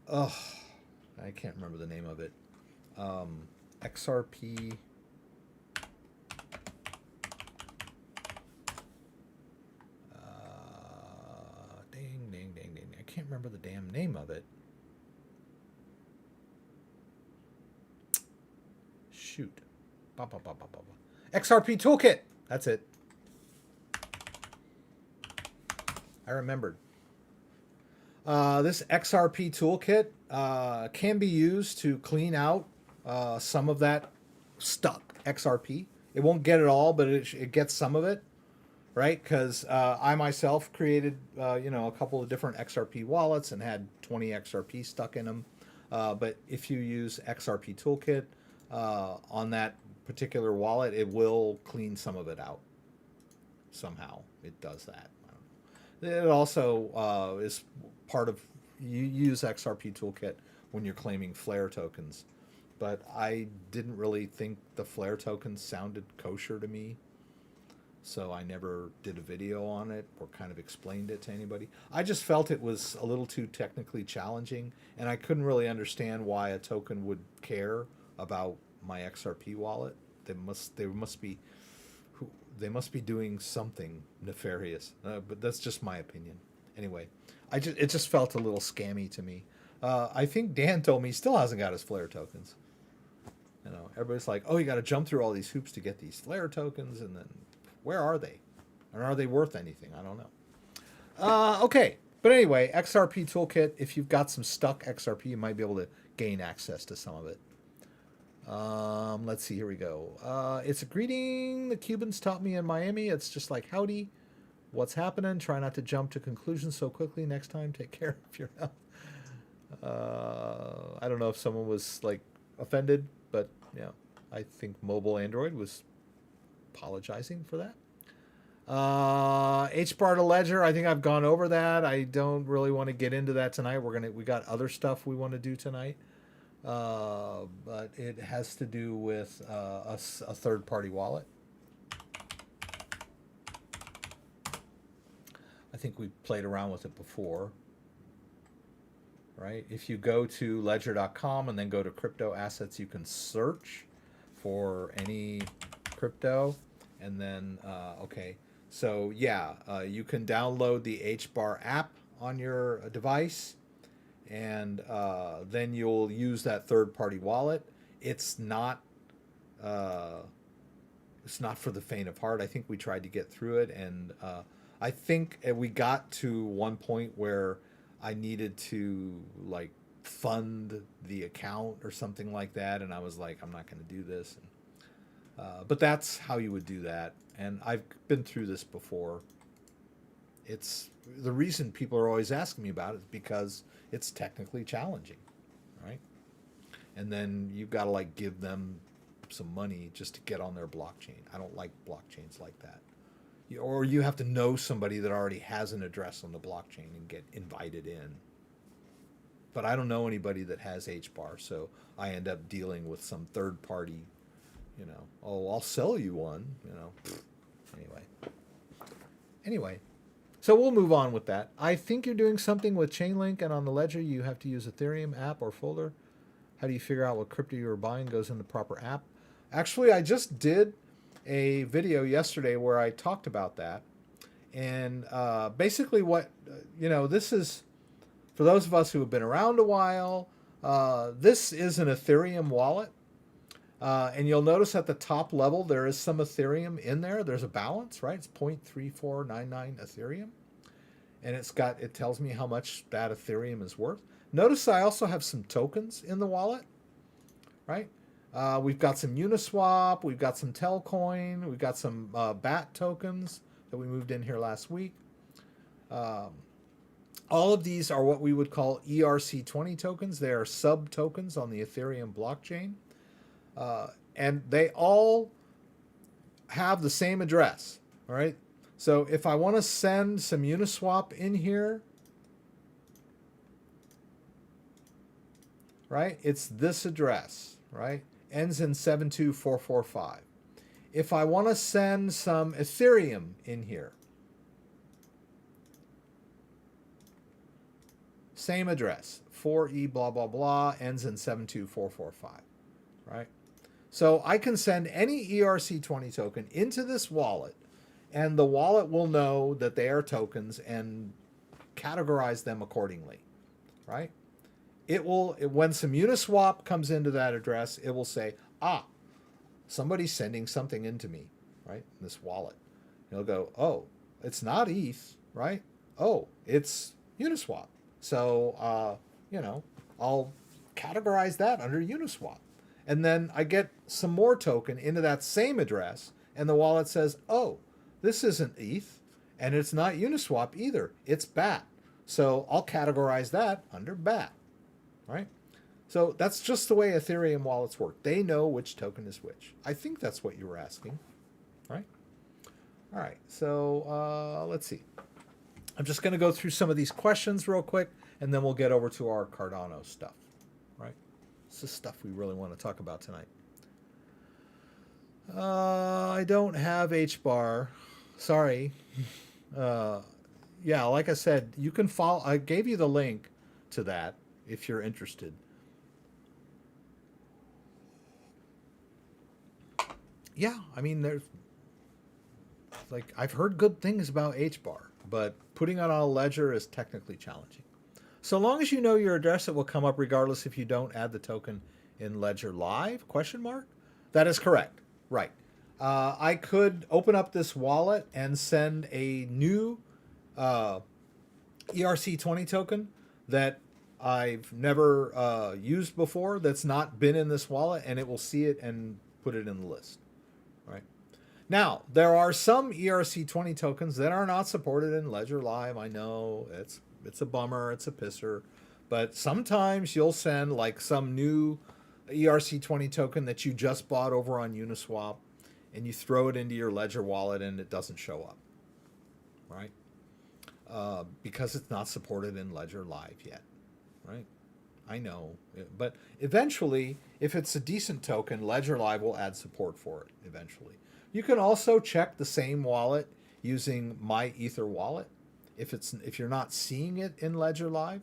Oh, I can't remember the name of it. XRP. I can't remember the damn name of it. Shoot. XRP Toolkit. That's it. I remembered. This XRP Toolkit can be used to clean out some of that stuck XRP. It won't get it all, but it gets some of it. Right, because I myself created, a couple of different XRP wallets and had 20 XRP stuck in them. But if you use XRP Toolkit on that particular wallet, it will clean some of it out. Somehow, it does that. It also is part of, you use XRP Toolkit when you're claiming Flare tokens. But I didn't really think the Flare tokens sounded kosher to me. So I never did a video on it or kind of explained it to anybody. I just felt it was a little too technically challenging, and I couldn't really understand why a token would care about my XRP wallet. They must be doing something nefarious. But that's just my opinion. Anyway, it just felt a little scammy to me. I think Dan told me he still hasn't got his Flare tokens. You know, everybody's like, oh, you got to jump through all these hoops to get these Flare tokens, and then where are they? And are they worth anything? I don't know. Okay, but anyway, XRP Toolkit. If you've got some stuck XRP, you might be able to gain access to some of it. Let's see. Here we go. It's a greeting the Cubans taught me in Miami. It's just like, howdy. What's happening? Try not to jump to conclusions so quickly. Next time, take care of your health. I don't know if someone was like offended, but yeah, I think mobile Android was apologizing for that. HBAR to Ledger. I think I've gone over that. I don't really want to get into that tonight. We got other stuff we want to do tonight. But it has to do with a third-party wallet. I think we played around with it before, right? If you go to ledger.com and then go to crypto assets, you can search for any crypto, and then okay, so yeah, you can download the HBAR app on your device, and then you'll use that third-party wallet. It's not for the faint of heart. I think we tried to get through it, and I think we got to one point where I needed to like fund the account or something like that, and I was like, I'm not going to do this. But that's how you would do that, and I've been through this before. It's the reason people are always asking me about it is because it's technically challenging, right? And then you've got to like give them some money just to get on their blockchain. I don't like blockchains like that. Or you have to know somebody that already has an address on the blockchain and get invited in. But I don't know anybody that has HBAR, so I end up dealing with some third party, you know, oh, I'll sell you one, you know. Anyway, so we'll move on with that. I think you're doing something with Chainlink, and on the Ledger you have to use Ethereum app or folder. How do you figure out what crypto you're buying goes in the proper app? Actually, I just did a video yesterday where I talked about that, and basically what this is for those of us who have been around a while. This is an Ethereum wallet, and you'll notice at the top level there is some Ethereum in there. There's a balance, right? It's 0.3499 Ethereum, and it tells me how much that Ethereum is worth. Notice I also have some tokens in the wallet, right? We've got some Uniswap, we've got some Telcoin, we've got some BAT tokens that we moved in here last week. All of these are what we would call ERC20 tokens. They are sub-tokens on the Ethereum blockchain. And they all have the same address, all right? So if I want to send some Uniswap in here, right, it's this address, right? Ends in 72445. If I want to send some Ethereum in here, same address, 4E blah, blah, blah, ends in 72445, right? So I can send any ERC20 token into this wallet, and the wallet will know that they are tokens and categorize them accordingly, right? When some Uniswap comes into that address, it will say, somebody's sending something into me, right? In this wallet. It'll go, oh, it's not ETH, right? Oh, it's Uniswap. So, I'll categorize that under Uniswap. And then I get some more token into that same address, and the wallet says, oh, this isn't ETH, and it's not Uniswap either. It's BAT. So I'll categorize that under BAT. Right? So that's just the way Ethereum wallets work. They know which token is which. I think that's what you were asking, right? All right, so let's see. I'm just going to go through some of these questions real quick, and then we'll get over to our Cardano stuff, right? This is stuff we really want to talk about tonight. I don't have HBAR. Sorry. Yeah, like I said, you can follow. I gave you the link to that if you're interested. Yeah, I mean, there's I've heard good things about HBAR, but putting it on a ledger is technically challenging. So long as you know your address, it will come up regardless if you don't add the token in Ledger Live? Question mark. That is correct. Right. I could open up this wallet and send a new ERC20 token that I've never used before, that's not been in this wallet, and it will see it and put it in the list. Right. Now, there are some ERC20 tokens that are not supported in Ledger Live. I know it's a bummer, it's a pisser, but sometimes you'll send like some new ERC20 token that you just bought over on Uniswap, and you throw it into your Ledger wallet and it doesn't show up, right? Because it's not supported in Ledger Live yet, right? I know, but eventually, if it's a decent token, Ledger Live will add support for it eventually. You can also check the same wallet using My Ether Wallet if you're not seeing it in Ledger Live.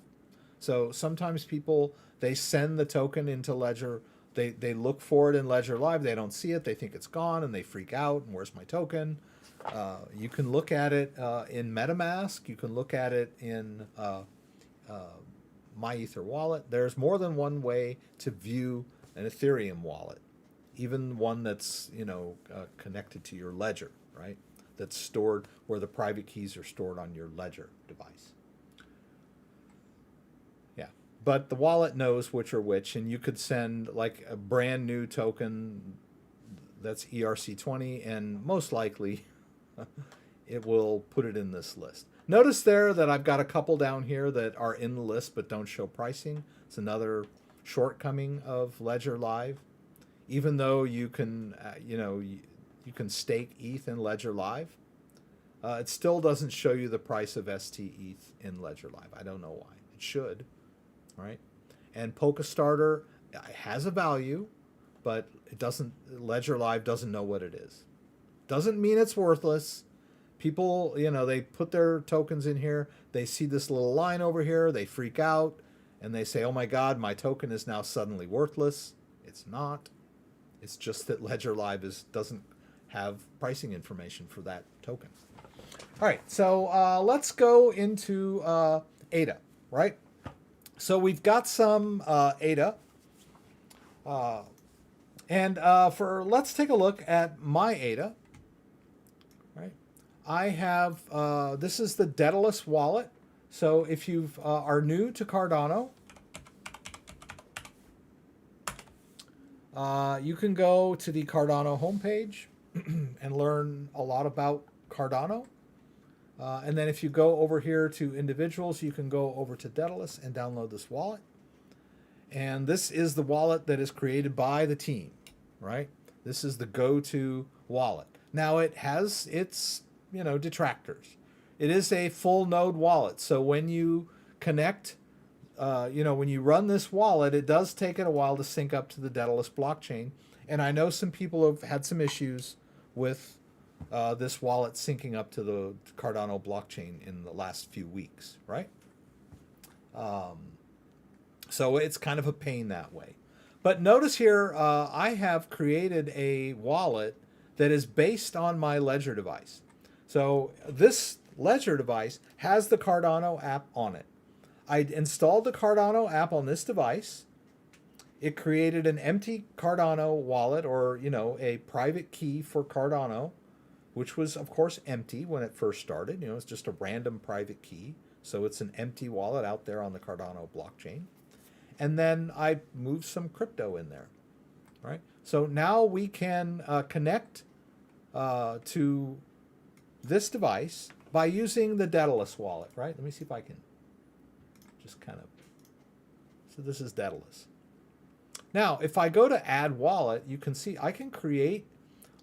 So sometimes people, they send the token into Ledger, they look for it in Ledger Live, they don't see it, they think it's gone, and they freak out, and where's my token? You can look at it in MetaMask, you can look at it in My Ether Wallet. There's more than one way to view an Ethereum wallet, even one that's connected to your Ledger, right? That's stored where the private keys are stored on your Ledger device. Yeah, but the wallet knows which are which, and you could send like a brand new token that's ERC20, and most likely it will put it in this list. Notice there that I've got a couple down here that are in the list but don't show pricing. It's another shortcoming of Ledger Live. Even though you can, you can stake ETH in Ledger Live, it still doesn't show you the price of ST ETH in Ledger Live. I don't know why. It should, right? And Polkastarter has a value, but it doesn't. Ledger Live doesn't know what it is. Doesn't mean it's worthless. People, they put their tokens in here. They see this little line over here. They freak out, and they say, "Oh my God, my token is now suddenly worthless." It's not. It's just that Ledger Live doesn't have pricing information for that token. All right, so let's go into ADA, right? So we've got some ADA. Let's take a look at my ADA, right? I have, this is the Daedalus wallet. So if you are new to Cardano, you can go to the Cardano homepage and learn a lot about Cardano. And then if you go over here to individuals, you can go over to Daedalus and download this wallet. And this is the wallet that is created by the team, right? This is the go-to wallet. Now it has its, detractors. It is a full node wallet. So when you connect, when you run this wallet, it does take it a while to sync up to the Daedalus blockchain. And I know some people have had some issues with this wallet syncing up to the Cardano blockchain in the last few weeks, right? So it's kind of a pain that way. But notice here, I have created a wallet that is based on my Ledger device. So this Ledger device has the Cardano app on it. I installed the Cardano app on this device. It created an empty Cardano wallet, or, a private key for Cardano, which was, of course, empty when it first started. It's just a random private key. So it's an empty wallet out there on the Cardano blockchain. And then I moved some crypto in there, right? So now we can connect to this device by using the Daedalus wallet, right? Let me see if I can just kind of... So this is Daedalus. Now, if I go to add wallet, you can see I can create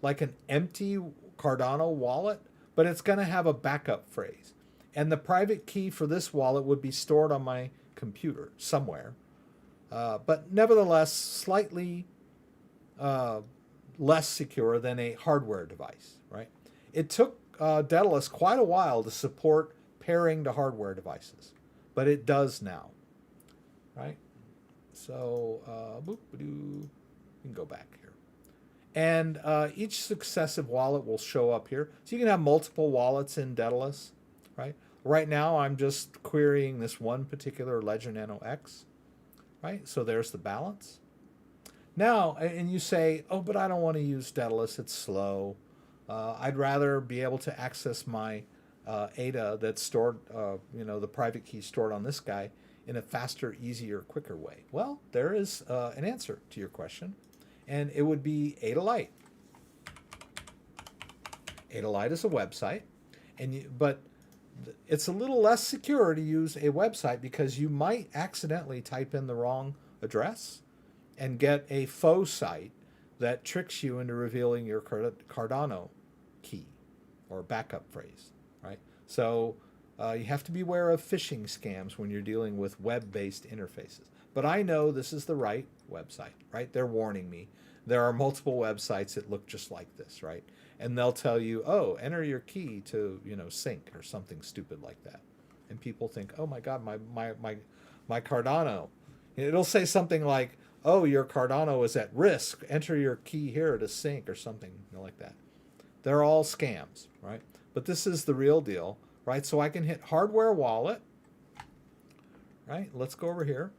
like an empty Cardano wallet, but it's going to have a backup phrase. And the private key for this wallet would be stored on my computer somewhere. But nevertheless, slightly less secure than a hardware device, right? It took Daedalus quite a while to support pairing to hardware devices, but it does now, right? So, we can go back here. And each successive wallet will show up here. So you can have multiple wallets in Daedalus, right? Right now, I'm just querying this one particular Ledger Nano X, right? So there's the balance. Now, and you say, oh, but I don't want to use Daedalus. It's slow. I'd rather be able to access my ADA that's stored, the private key stored on this guy in a faster, easier, quicker way. Well, there is an answer to your question, and it would be ADA Lite. ADA Lite is a website, but it's a little less secure to use a website because you might accidentally type in the wrong address and get a faux site that tricks you into revealing your Cardano key or backup phrase, right? So you have to beware of phishing scams when you're dealing with web-based interfaces. But I know this is the right website, right? They're warning me. There are multiple websites that look just like this, right? And they'll tell you, oh, enter your key to, sync or something stupid like that. And people think, oh my God, my Cardano. It'll say something like, oh, your Cardano is at risk. Enter your key here to sync or something like that. They're all scams, right? But this is the real deal, right? So I can hit hardware wallet, right? Let's go over here.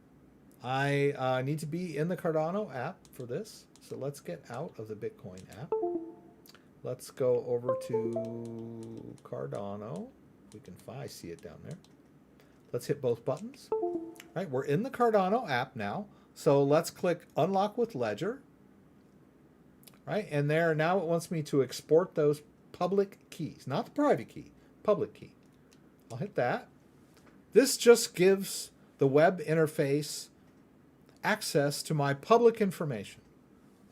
I need to be in the Cardano app for this. So let's get out of the Bitcoin app. Let's go over to Cardano. We can find, I see it down there. Let's hit both buttons. All right, we're in the Cardano app now. So let's click Unlock with Ledger. Right, and there now it wants me to export those public keys, not the private key, public key. I'll hit that. This just gives the web interface access to my public information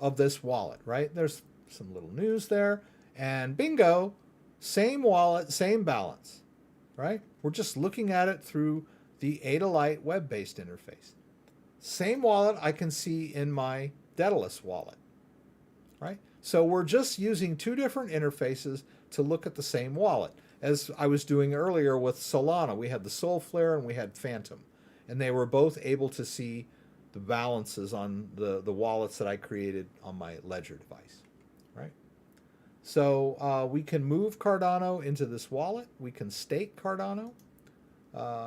of this wallet, right? There's some little news there, and bingo, same wallet, same balance, right? We're just looking at it through the ADA Lite web-based interface. Same wallet I can see in my Daedalus wallet, right? So we're just using two different interfaces to look at the same wallet. As I was doing earlier with Solana, we had the Solflare and we had Phantom, and they were both able to see the balances on the wallets that I created on my Ledger device, right? So we can move Cardano into this wallet. We can stake Cardano.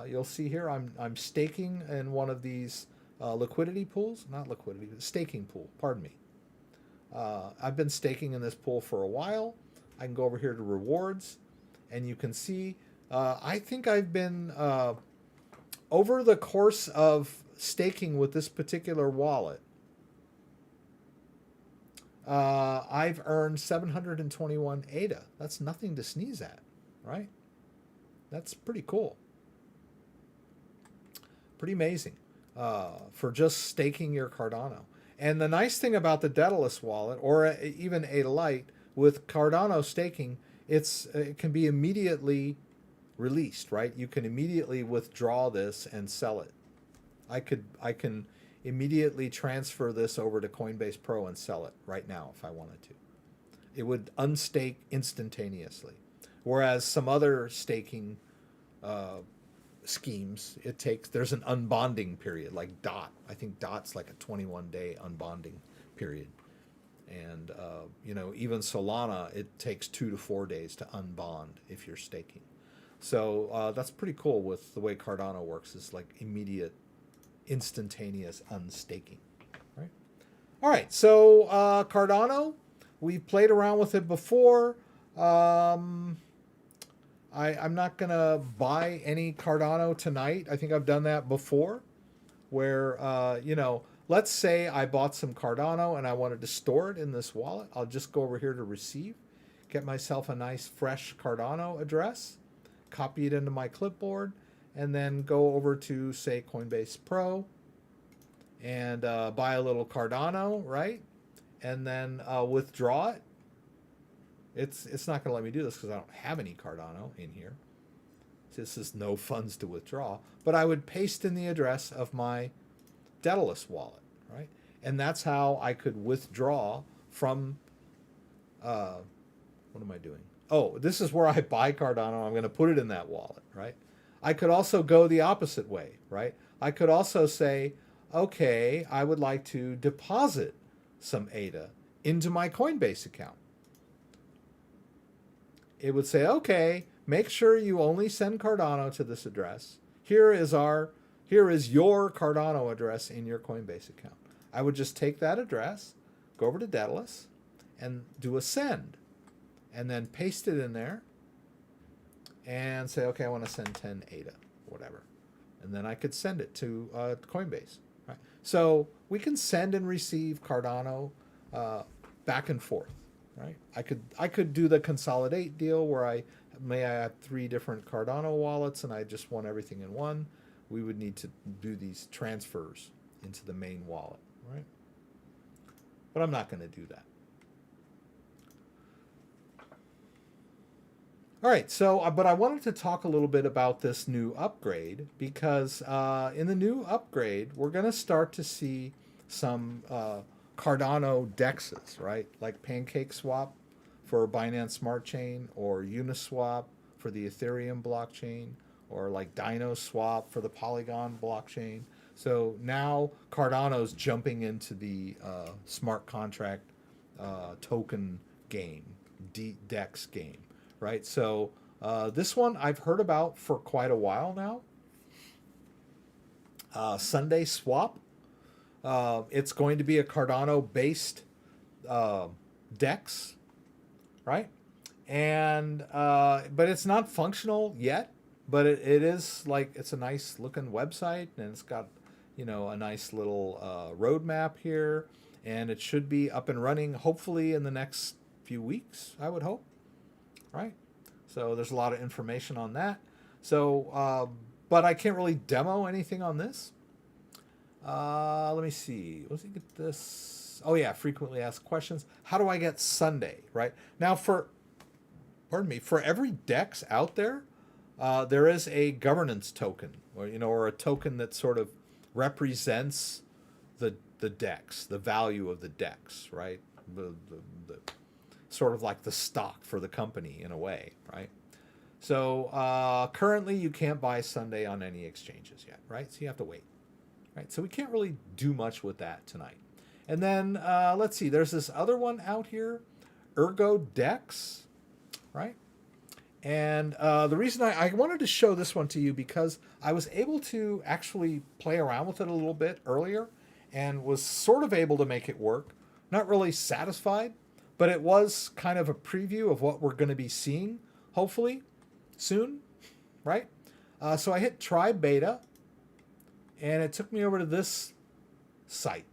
You'll see here I'm staking in one of these liquidity pools, not liquidity, but staking pool, pardon me. I've been staking in this pool for a while. I can go over here to rewards, and you can see I think I've been over the course of staking with this particular wallet, I've earned 721 ADA. That's nothing to sneeze at, right? That's pretty cool. Pretty amazing for just staking your Cardano. And the nice thing about the Daedalus wallet, or even ADA Lite, with Cardano staking, it can be immediately released, right? You can immediately withdraw this and sell it. I can immediately transfer this over to Coinbase Pro and sell it right now if I wanted to. It would unstake instantaneously. Whereas some other staking schemes, there's an unbonding period, like DOT. I think DOT's like a 21-day unbonding period. And, even Solana, it takes 2 to 4 days to unbond if you're staking. So that's pretty cool with the way Cardano works. It's like immediate, instantaneous unstaking, right? All right, so Cardano, we've played around with it before. I'm not going to buy any Cardano tonight. I think I've done that before where, let's say I bought some Cardano and I wanted to store it in this wallet. I'll just go over here to receive, get myself a nice fresh Cardano address, copy it into my clipboard, and then go over to, say, Coinbase Pro and buy a little Cardano, right? And then withdraw it. It's not going to let me do this because I don't have any Cardano in here. This is no funds to withdraw. But I would paste in the address of my Daedalus wallet, right? And that's how I could withdraw from, what am I doing? Oh, this is where I buy Cardano. I'm going to put it in that wallet, right? I could also go the opposite way, right? I could also say, okay, I would like to deposit some ADA into my Coinbase account. It would say, okay, make sure you only send Cardano to this address. Here is your Cardano address in your Coinbase account. I would just take that address, go over to Daedalus, and do a send, and then paste it in there, and say, okay, I want to send 10 ADA, whatever, and then I could send it to Coinbase. Right? So we can send and receive Cardano back and forth. Right? I could do the Consolidate deal where I have 3 different Cardano wallets and I just want everything in one. We would need to do these transfers into the main wallet, right? But I'm not going to do that. All right, so but I wanted to talk a little bit about this new upgrade because in the new upgrade, we're going to start to see some Cardano DEXs, right? Like PancakeSwap for Binance Smart Chain, or Uniswap for the Ethereum blockchain, or like DinoSwap for the Polygon blockchain. So now Cardano's jumping into the smart contract token game, DEX game, right? So this one I've heard about for quite a while now. Sunday Swap. It's going to be a Cardano-based DEX, right? And but it's not functional yet. But it is like, it's a nice looking website, and it's got, you know, a nice little roadmap here, and it should be up and running hopefully in the next few weeks, I would hope, right? So there's a lot of information on that. So, but I can't really demo anything on this. Let me see. Let's get this. Oh yeah, frequently asked questions. How do I get Sunday, right? Now for every DEX out there, there is a governance token, or a token that sort of represents the DEX, the value of the DEX, right? The sort of like the stock for the company in a way, right? So currently you can't buy Sunday on any exchanges yet, right? So you have to wait, right? So we can't really do much with that tonight. And then let's see, there's this other one out here, Ergo DEX, right? And the reason I wanted to show this one to you because I was able to actually play around with it a little bit earlier and was sort of able to make it work. Not really satisfied, but it was kind of a preview of what we're going to be seeing, hopefully, soon, right? So I hit try beta, and it took me over to this site,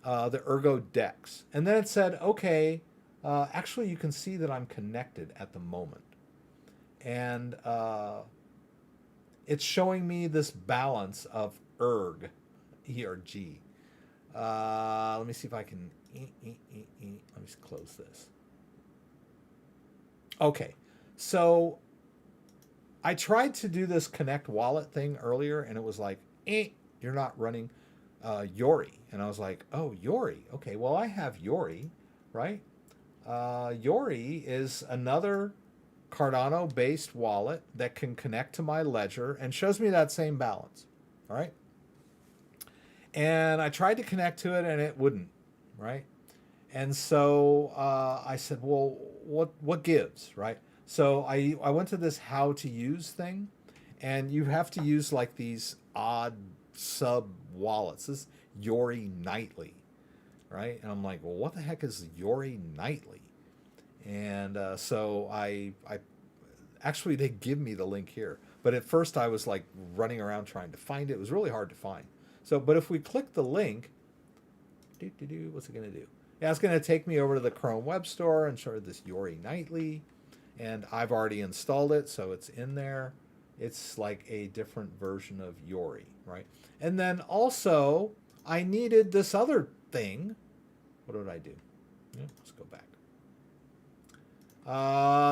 the Ergo DEX. And then it said, okay, actually you can see that I'm connected at the moment. And it's showing me this balance of ERG, E-R-G. Let me see if I can, let me close this. Okay, so I tried to do this connect wallet thing earlier, and it was like, you're not running Yori. And I was like, oh, Yori. Okay, well, I have Yori, right? Yori is another Cardano-based wallet that can connect to my ledger and shows me that same balance, all right? And I tried to connect to it, and it wouldn't, right? And so I said, well, what gives, right? So I went to this how to use thing, and you have to use like these odd sub wallets. This is Yori Nightly, right? And I'm like, well, what the heck is Yori Nightly? And so I actually, they give me the link here. But at first I was like running around trying to find it. It was really hard to find. So, but if we click the link, what's it going to do? Yeah, it's going to take me over to the Chrome Web Store and show this Yori Nightly. And I've already installed it, so it's in there. It's like a different version of Yori, right? And then also, I needed this other thing. What did I do? Yeah, let's go back.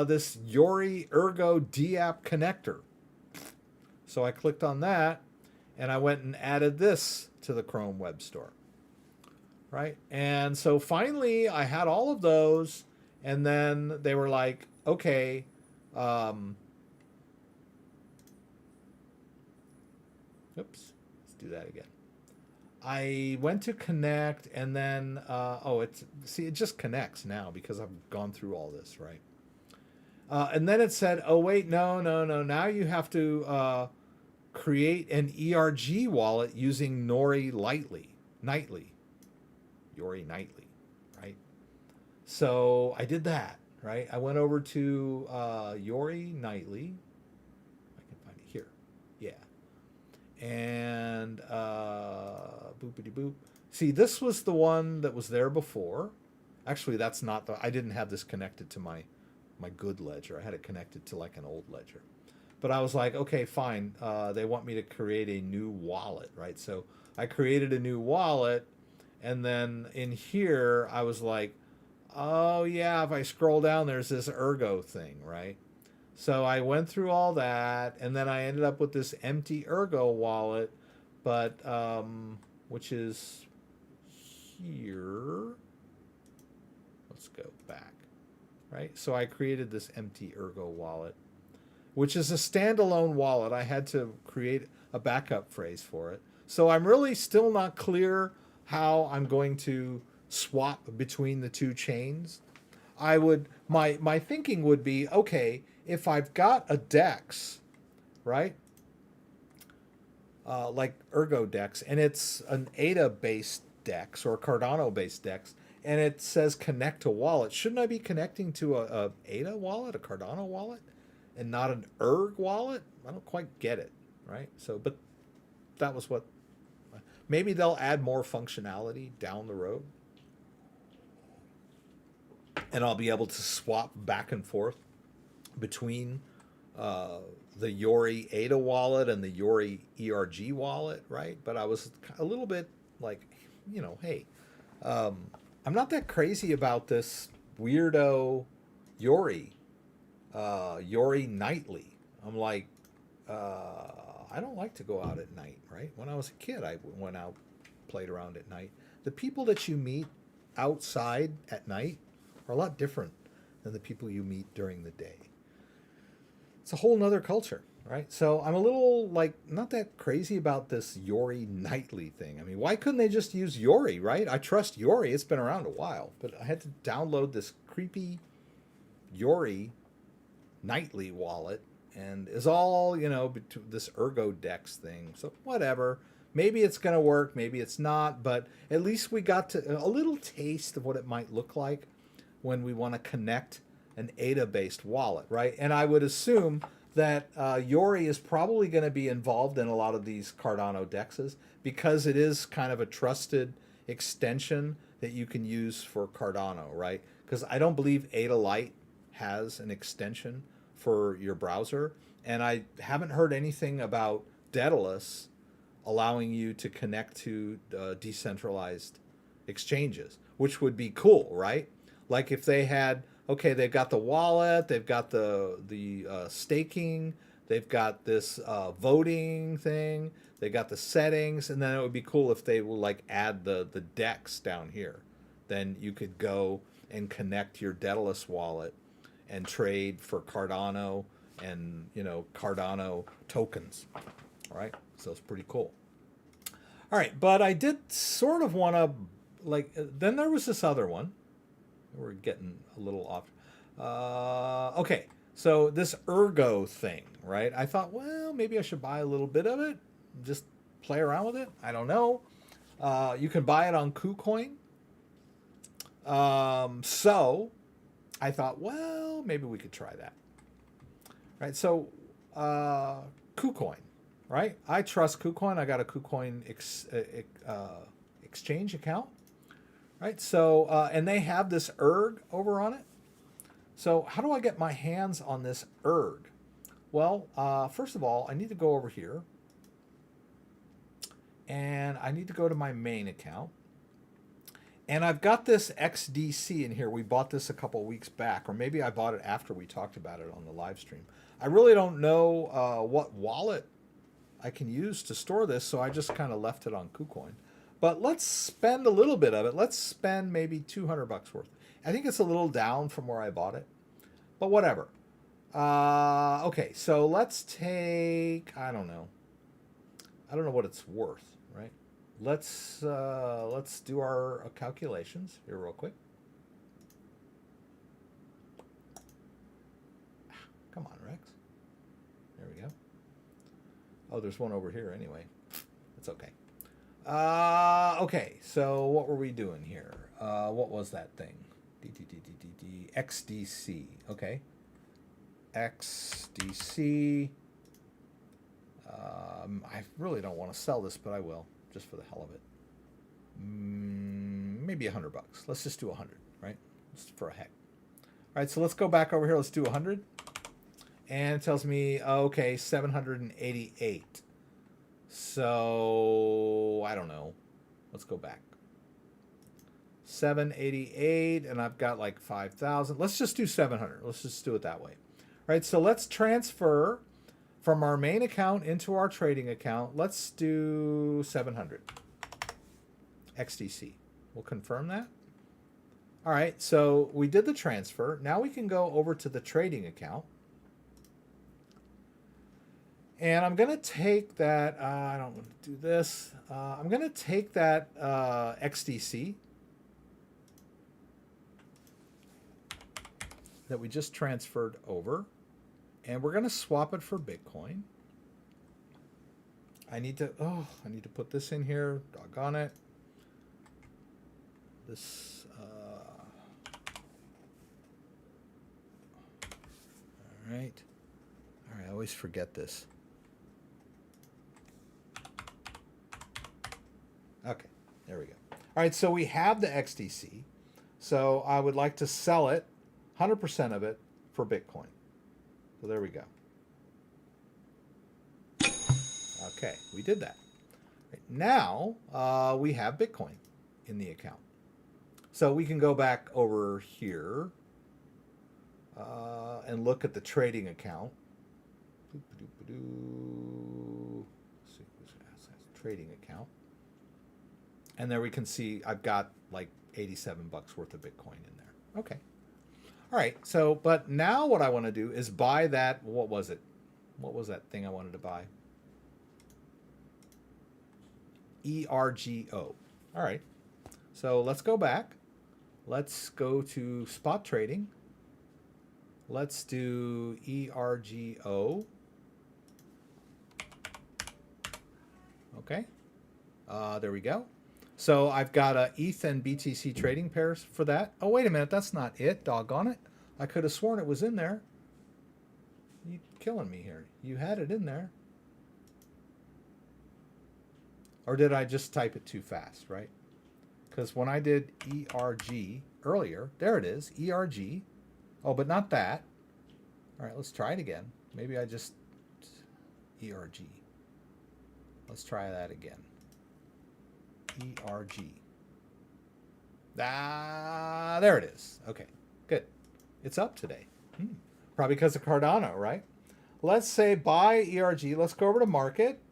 This Yori Ergo DApp connector. So I clicked on that, and I went and added this to the Chrome Web Store, right? And so finally, I had all of those, and then they were like, okay, oops, let's do that again. I went to connect, and then, it just connects now because I've gone through all this, right? And then it said, oh, wait, no, no, no. Now you have to create an ERG wallet using Nightly. Yori Nightly, right? So I did that, right? I went over to Yori Nightly. I can find it here. Yeah. And boopity boop. See, this was the one that was there before. Actually, that's not the. I didn't have this connected to my good ledger. I had it connected to like an old ledger. But I was like, okay, fine. They want me to create a new wallet, right? So I created a new wallet, and then in here I was like, oh yeah, if I scroll down, there's this Ergo thing, right? So I went through all that, and then I ended up with this empty Ergo wallet, but which is here. Let's go back, right? So I created this empty Ergo wallet, which is a standalone wallet. I had to create a backup phrase for it. So I'm really still not clear how I'm going to swap between the two chains. My thinking would be, okay, if I've got a DEX, right? Like Ergo DEX, and it's an ADA based DEX or a Cardano based DEX, and it says connect to wallet, shouldn't I be connecting to a ADA wallet, a Cardano wallet, and not an ERG wallet? I don't quite get it, right? So, but that was what. Maybe they'll add more functionality down the road, and I'll be able to swap back and forth between the Yori ADA wallet and the Yori ERG wallet, right? But I was a little bit like, hey, I'm not that crazy about this weirdo Yori, Yori Nightly. I'm like, I don't like to go out at night, right? When I was a kid, I went out, played around at night. The people that you meet outside at night are a lot different than the people you meet during the day. It's a whole nother culture, right? So I'm a little like not that crazy about this Yori Nightly thing. I mean, why couldn't they just use Yori, right? I trust Yori. It's been around a while, but I had to download this creepy Yori Nightly wallet, and is all, this Ergo Dex thing. So whatever. Maybe it's going to work, maybe it's not, but at least we got to a little taste of what it might look like when we want to connect an ADA-based wallet, right? And I would assume that Yori is probably going to be involved in a lot of these Cardano DEXs because it is kind of a trusted extension that you can use for Cardano, right? Because I don't believe ADA Lite has an extension for your browser, and I haven't heard anything about Daedalus allowing you to connect to decentralized exchanges, which would be cool, right? Like if they had, okay, they've got the wallet, they've got the staking, they've got this voting thing, they got the settings, and then it would be cool if they will like add the DEX down here. Then you could go and connect your Daedalus wallet and trade for Cardano and Cardano tokens. All right, so it's pretty cool. All right, but I did sort of want to then there was this other one. We're getting a little off. Okay, so this Ergo thing, right? I thought, well, maybe I should buy a little bit of it, just play around with it. I don't know. You can buy it on KuCoin. So I thought, well, maybe we could try that. Right, so KuCoin, right? I trust KuCoin. I got a KuCoin exchange account. Right, so, and they have this ERG over on it. So how do I get my hands on this ERG? Well, first of all, I need to go over here. And I need to go to my main account. And I've got this XDC in here. We bought this a couple weeks back, or maybe I bought it after we talked about it on the live stream. I really don't know what wallet I can use to store this, so I just kind of left it on KuCoin. But let's spend a little bit of it. Let's spend maybe $200 worth. I think it's a little down from where I bought it, but whatever. Okay, so let's take, I don't know what it's worth, right? Let's do our calculations here real quick. Oh, there's one over here anyway. It's okay. Okay, so what were we doing here? What was that thing? XDC. Okay. XDC. I really don't want to sell this, but I will, just for the hell of it. Maybe $100. Let's just do 100, right? Just for a heck. All right, so let's go back over here. Let's do 100. And it tells me, okay, 788. So, I don't know. Let's go back. 788, and I've got like 5,000. Let's just do 700. Let's just do it that way. All right, so let's transfer from our main account into our trading account. Let's do 700. XDC. We'll confirm that. All right, so we did the transfer. Now we can go over to the trading account. And I'm going to take that, I don't want to do this. I'm going to take that XDC that we just transferred over, and we're going to swap it for Bitcoin. I need to put this in here. Doggone it. This, all right. All right, I always forget this. Okay, there we go. All right, so we have the XDC. So I would like to sell it, 100% of it, for Bitcoin. So there we go. Okay, we did that. Right, now we have Bitcoin in the account. So we can go back over here and look at the trading account. Trading account. And there we can see I've got like $87 worth of Bitcoin in there. Okay. All right. So, but now what I want to do is buy that. What was it? What was that thing I wanted to buy? ERGO. All right. So let's go back. Let's go to spot trading. Let's do ERGO. Okay. There we go. So I've got a ETH and BTC trading pairs for that. Oh, wait a minute. That's not it. Doggone it. I could have sworn it was in there. You're killing me here. You had it in there. Or did I just type it too fast, right? Because when I did ERG earlier, there it is, ERG. Oh, but not that. All right, let's try it again. Maybe I just ERG. Let's try that again. ERG. Ah, there it is. Okay, good. It's up today. Probably because of Cardano, right? Let's say buy ERG. Let's go over to market.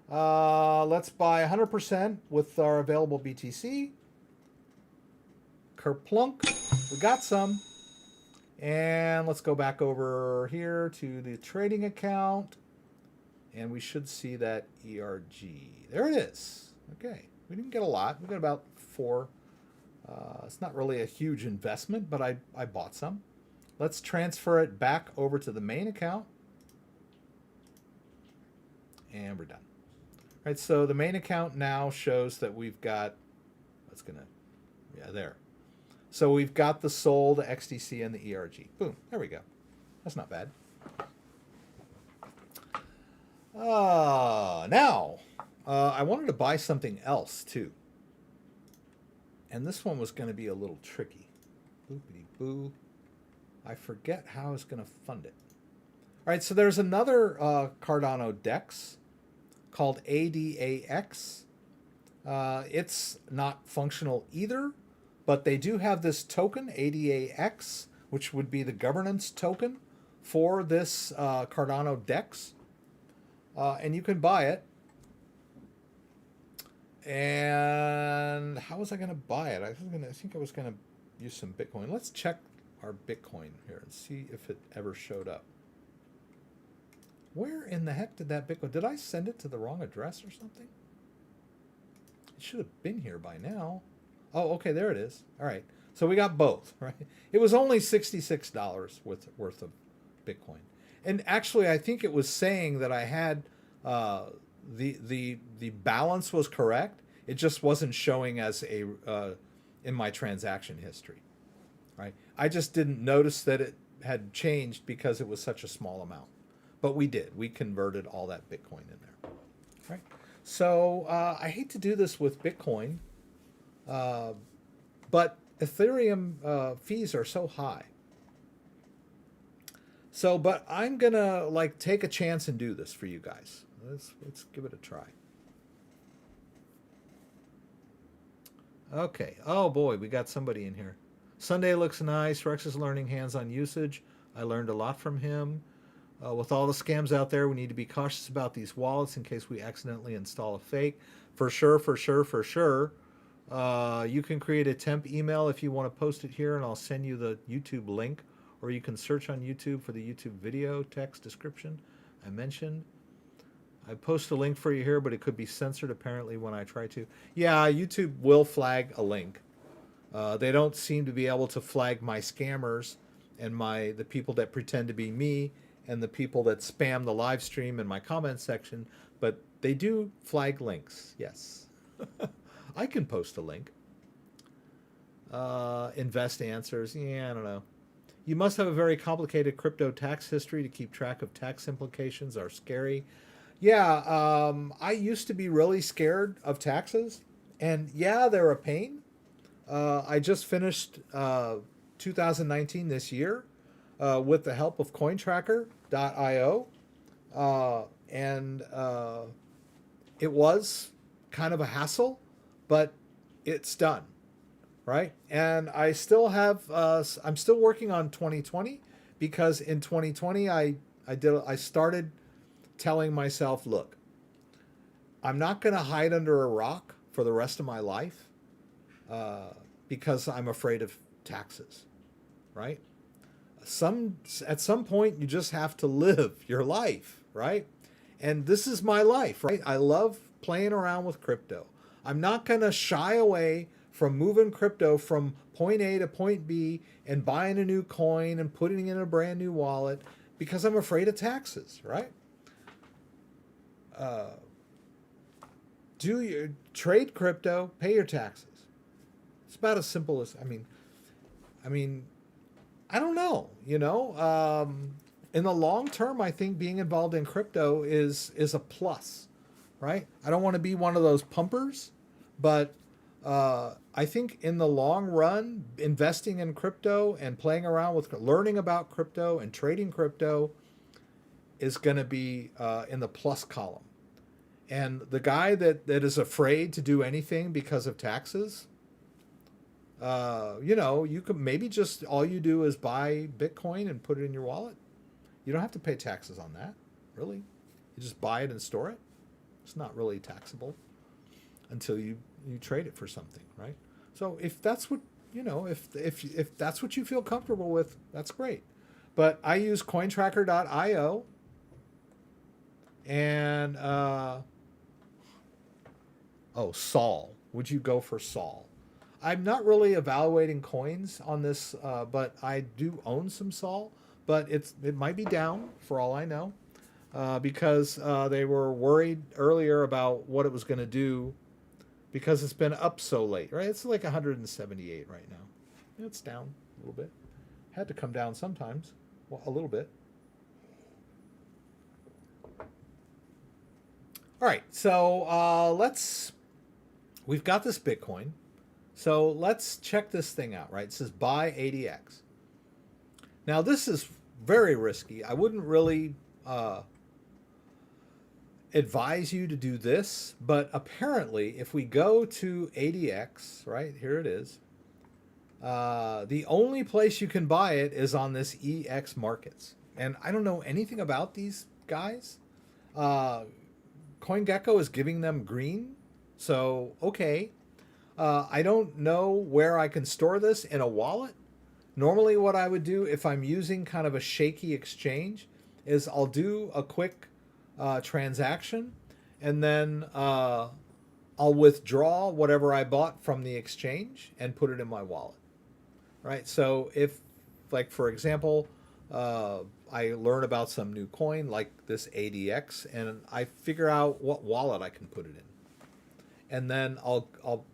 Let's buy 100% with our available BTC. Kerplunk. We got some. And let's go back over here to the trading account. And we should see that ERG. There it is. Okay. We didn't get a lot. We got about 4. It's not really a huge investment, but I bought some. Let's transfer it back over to the main account. And we're done. All right, so the main account now shows that we've got, there. So we've got the SOL, the XDC, and the ERG. Boom, there we go. That's not bad. Now, I wanted to buy something else too. And this one was going to be a little tricky. Boopity boo. I forget how I was going to fund it. All right, so there's another Cardano DEX called ADAX. It's not functional either, but they do have this token, ADAX, which would be the governance token for this Cardano DEX. And you can buy it. And how was I going to buy it? I think I was going to use some Bitcoin. Let's check our Bitcoin here and see if it ever showed up. Where in the heck did that Bitcoin? Did I send it to the wrong address or something? It should have been here by now. Oh, okay, there it is. All right. So we got both, right? It was only $66 worth of Bitcoin. And actually, I think it was saying that I had The balance was correct. It just wasn't showing as a in my transaction history, right? I just didn't notice that it had changed because it was such a small amount. But we did. We converted all that Bitcoin in there, right? So I hate to do this with Bitcoin, but Ethereum fees are so high. So, but I'm gonna like take a chance and do this for you guys. Let's give it a try. Okay. Oh boy, we got somebody in here. Sunday looks nice. Rex is learning hands-on usage. I learned a lot from him. With all the scams out there, we need to be cautious about these wallets in case we accidentally install a fake. For sure, for sure, for sure. You can create a temp email if you want to post it here, and I'll send you the YouTube link. Or you can search on YouTube for the YouTube video text description I mentioned. I post a link for you here, but it could be censored apparently when I try to. Yeah, YouTube will flag a link. They don't seem to be able to flag my scammers and the people that pretend to be me and the people that spam the live stream in my comment section, but they do flag links, yes. I can post a link. Invest answers, yeah, I don't know. You must have a very complicated crypto tax history to keep track of tax implications are scary. Yeah, I used to be really scared of taxes, and yeah, they're a pain. I just finished 2019 this year with the help of CoinTracker.io, and it was kind of a hassle, but it's done. Right, and I still have. I'm still working on 2020 because in 2020 I started telling myself, look, I'm not going to hide under a rock for the rest of my life because I'm afraid of taxes. Right, at some point you just have to live your life, right? And this is my life, right? I love playing around with crypto. I'm not going to shy away from moving crypto from point A to point B and buying a new coin and putting it in a brand new wallet because I'm afraid of taxes, right? Do your trade crypto, pay your taxes. It's about as simple as I mean, I don't know, you know. In the long term, I think being involved in crypto is a plus, right? I don't want to be one of those pumpers, but I think in the long run, investing in crypto and playing around with learning about crypto and trading crypto is going to be in the plus column. And the guy that is afraid to do anything because of taxes, you know, you could maybe just all you do is buy Bitcoin and put it in your wallet. You don't have to pay taxes on that, really. You just buy it and store it. It's not really taxable until you trade it for something, right? So if that's what, you know, if that's what you feel comfortable with, that's great. But I use CoinTracker.io and Sol. Would you go for Sol? I'm not really evaluating coins on this, but I do own some Sol, but it might be down for all I know, because they were worried earlier about what it was going to do. Because it's been up so late, right? It's like 178 right now. It's down a little bit. Had to come down sometimes, well, a little bit. All right, so we've got this Bitcoin. So let's check this thing out, right? It says buy ADX. Now this is very risky. I wouldn't really advise you to do this, but apparently if we go to ADX, right, here it is, the only place you can buy it is on this EX Markets. And I don't know anything about these guys. CoinGecko is giving them green, so okay. I don't know where I can store this in a wallet. Normally what I would do if I'm using kind of a shaky exchange is I'll do a quick transaction, and then I'll withdraw whatever I bought from the exchange and put it in my wallet. Right. So if, like for example, I I learn about some new coin like this ADX, and I figure out what wallet I can put it in, and then I'll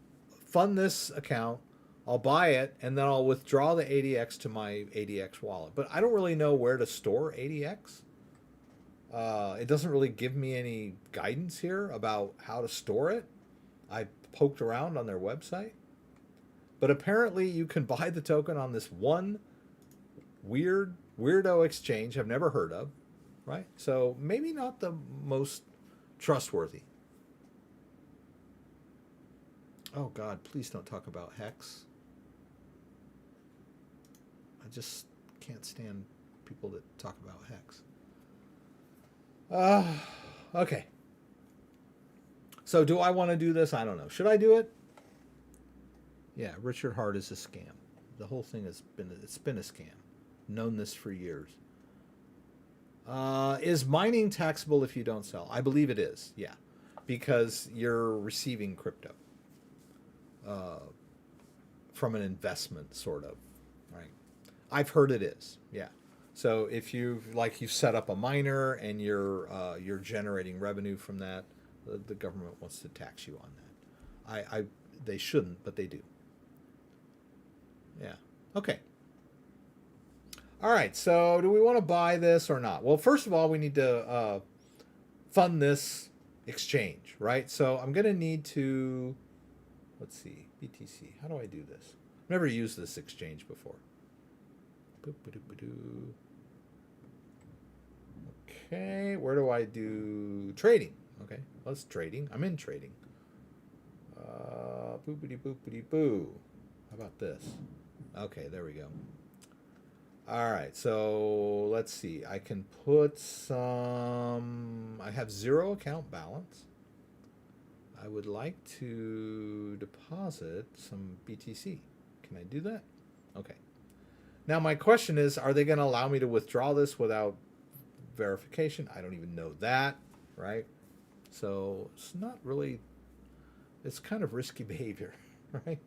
fund this account. I'll buy it, and then I'll withdraw the ADX to my ADX wallet. But I don't really know where to store ADX. It doesn't really give me any guidance here about how to store it. I poked around on their website. But apparently you can buy the token on this one weirdo exchange I've never heard of, right? So maybe not the most trustworthy. Oh God, please don't talk about Hex. I just can't stand people that talk about Hex. Okay. So do I want to do this? I don't know. Should I do it? Yeah, Richard Hart is a scam. The whole thing has been a scam. Known this for years. Is mining taxable if you don't sell? I believe it is, yeah. Because you're receiving crypto from an investment, sort of, right? I've heard it is, yeah. So if you've set up a miner and you're generating revenue from that, the government wants to tax you on that. They shouldn't, but they do. Yeah. Okay. All right. So do we want to buy this or not? Well, first of all, we need to fund this exchange, right? So I'm going to need to, let's see, BTC. How do I do this? I've never used this exchange before. Okay. Where do I do trading? Okay. Let's trading. I'm in trading. Boopity boopity boo. How about this? Okay, there we go. All right, so let's see. I can put some... I have 0 account balance. I would like to deposit some BTC. Can I do that? Okay. Now my question is, are they going to allow me to withdraw this without verification? I don't even know that, right? So it's not really... It's kind of risky behavior, right?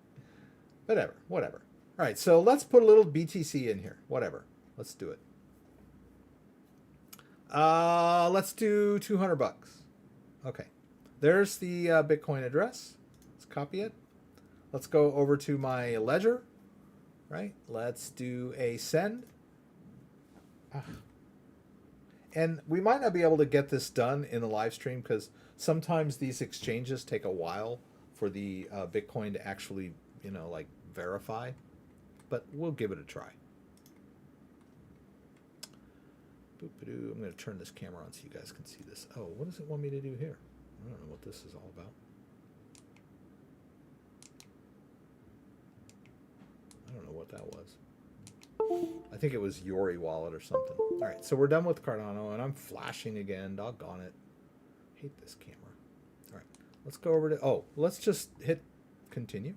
Whatever. All right, so let's put a little BTC in here. Whatever. Let's do it. Let's do 200 bucks. Okay. There's the Bitcoin address. Let's copy it. Let's go over to my ledger, right? Let's do a send. And we might not be able to get this done in the live stream because sometimes these exchanges take a while for the Bitcoin to actually, verify. But we'll give it a try. I'm going to turn this camera on so you guys can see this. Oh, what does it want me to do here? I don't know what this is all about. I don't know what that was. I think it was Yori Wallet or something. All right, so we're done with Cardano, and I'm flashing again. Doggone it. Hate this camera. All right, let's go over to... let's just hit continue.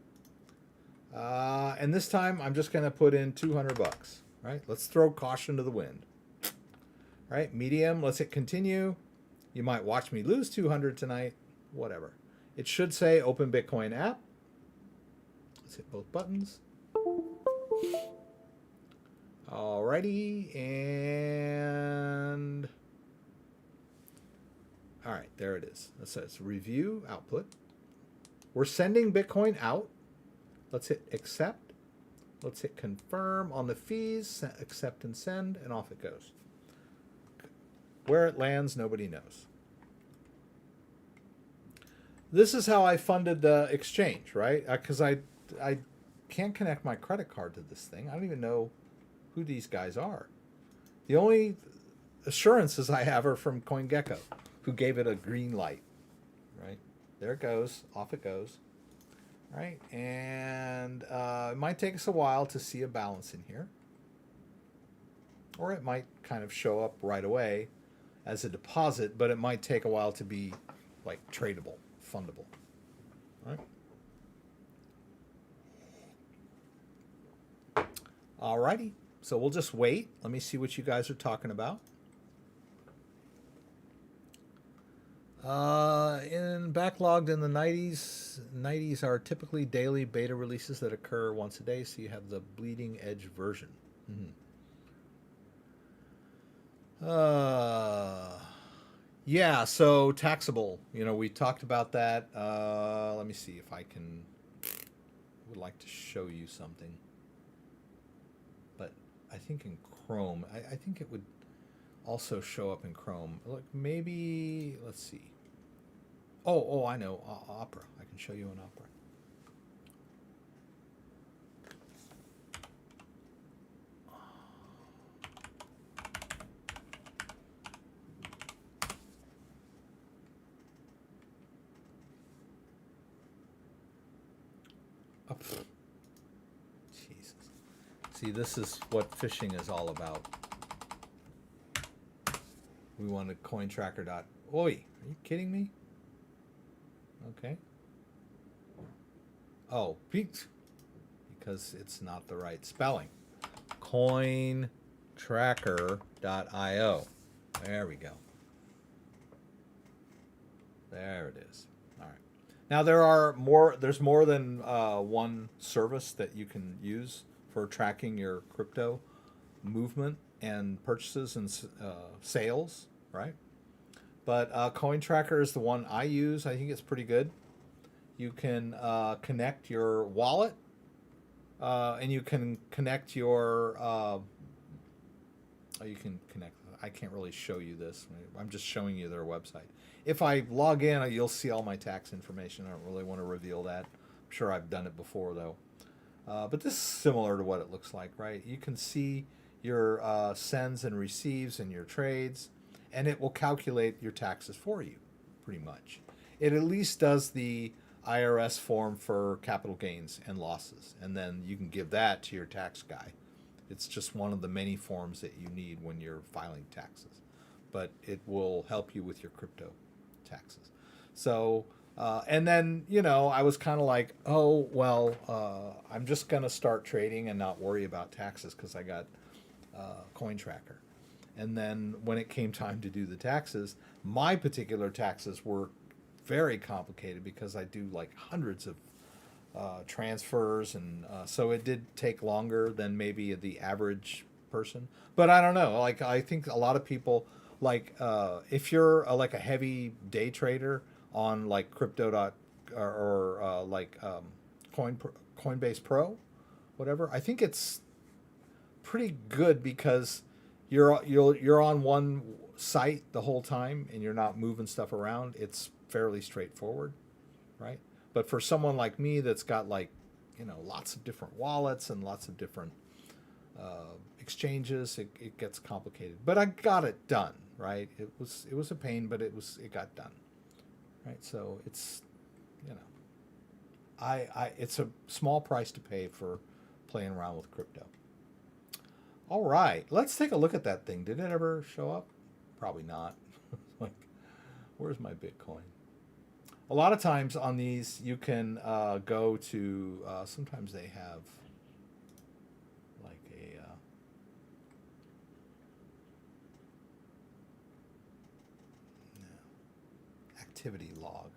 And this time, I'm just going to put in 200 bucks. Right? Let's throw caution to the wind. Right? Medium, let's hit continue. You might watch me lose 200 tonight. Whatever. It should say Open Bitcoin app. Let's hit both buttons. Alrighty, and all right, there it is. It says review output. We're sending Bitcoin out. Let's hit accept. Let's hit confirm on the fees, accept and send, and off it goes. Where it lands, nobody knows. This is how I funded the exchange, right? Because I can't connect my credit card to this thing. I don't even know who these guys are. The only assurances I have are from CoinGecko, who gave it a green light. Right? There it goes. Off it goes. Right? And it might take us a while to see a balance in here. Or it might kind of show up right away as a deposit, but it might take a while to be like tradable, fundable. Right? Alrighty. So we'll just wait. Let me see what you guys are talking about. Backlogged in the 90s. 90s are typically daily beta releases that occur once a day, so you have the bleeding edge version. Yeah, so taxable. We talked about that. Let me see if I can. Would like to show you something, but I think in Chrome, I think it would also show up in Chrome. Look, maybe let's see. Oh, I know. Opera. I can show you an Opera. Oh, Jesus. See, this is what phishing is all about. We wanted CoinTracker. Oi, are you kidding me? Okay. Oh, because it's not the right spelling. CoinTracker.io. There we go. There it is. All right. Now there's more than one service that you can use for tracking your crypto movement and purchases and sales, right? But CoinTracker is the one I use. I think it's pretty good. You can connect your wallet, and you can connect your. You can connect. I can't really show you this. I'm just showing you their website. If I log in, you'll see all my tax information. I don't really want to reveal that. I'm sure I've done it before though. But this is similar to what it looks like, right? You can see your sends and receives and your trades, and it will calculate your taxes for you, pretty much. It at least does the IRS form for capital gains and losses, and then you can give that to your tax guy. It's just one of the many forms that you need when you're filing taxes, but it will help you with your crypto taxes. So, and then, I was kind of like, oh, well, I'm just going to start trading and not worry about taxes because I got CoinTracker. And then when it came time to do the taxes, my particular taxes were very complicated because I do like hundreds of transfers, and so it did take longer than maybe the average person. But I don't know. Like, I think a lot of people, like, if you're like a heavy day trader on like crypto or Coinbase Pro, whatever, I think it's pretty good because you're on one site the whole time and you're not moving stuff around. It's fairly straightforward, right? But for someone like me that's got like, lots of different wallets and lots of different exchanges, it gets complicated. But I got it done, right? It was a pain, but it got done, right? So it's, it's a small price to pay for playing around with crypto. All right, let's take a look at that thing. Did it ever show up? Probably not. Like, where's my Bitcoin? A lot of times on these, you can go to, sometimes they have like a, activity log.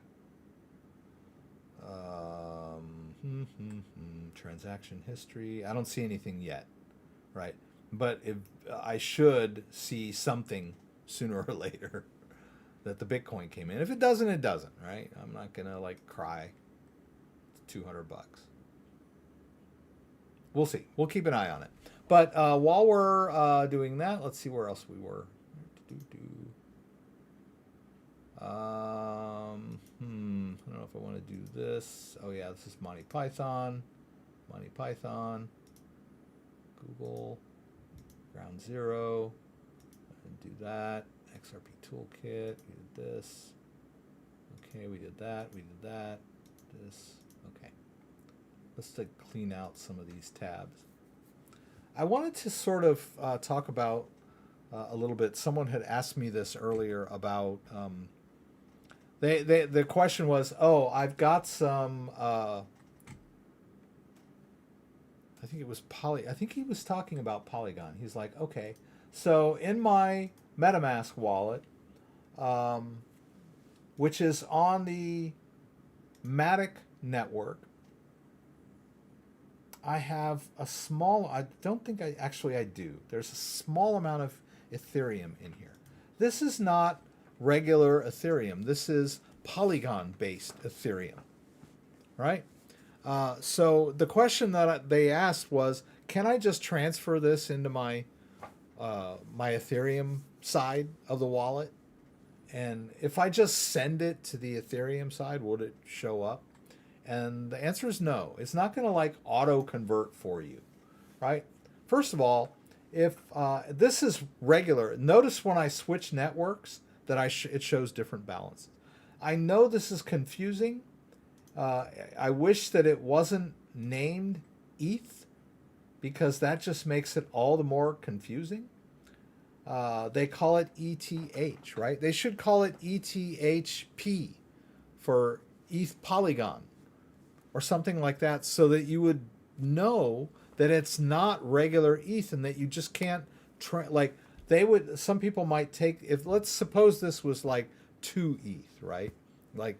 Transaction history. I don't see anything yet, right? But if I should see something sooner or later that the Bitcoin came in. If it doesn't, it doesn't, right? I'm not gonna like cry. It's $200. We'll see. We'll keep an eye on it. But while we're doing that, let's see where else we were. I don't know if I want to do this. Oh yeah, this is Monty Python. Google. Ground Zero. And do that. XRP Toolkit. We did this. Okay, we did that. This. Okay. Let's clean out some of these tabs. I wanted to sort of talk about a little bit. Someone had asked me this earlier about. The question was, oh, I've got some. I think it was I think he was talking about Polygon. He's like, okay, so in my MetaMask wallet, which is on the Matic network, I have a small. I don't think I do. There's a small amount of Ethereum in here. This is not regular Ethereum. This is Polygon-based Ethereum, right? So the question that they asked was, can I just transfer this into my my Ethereum side of the wallet? And if I just send it to the Ethereum side, would it show up? And the answer is no. It's not going to like auto convert for you, right? First of all, if this is regular, notice when I switch networks that it shows different balances. I know this is confusing. I wish that it wasn't named ETH, because that just makes it all the more confusing. They call it ETH, right? They should call it ETHP for ETH Polygon or something like that, so that you would know that it's not regular ETH and that you just can't like they would. Some people might take, if let's suppose this was like 2 ETH, right? Like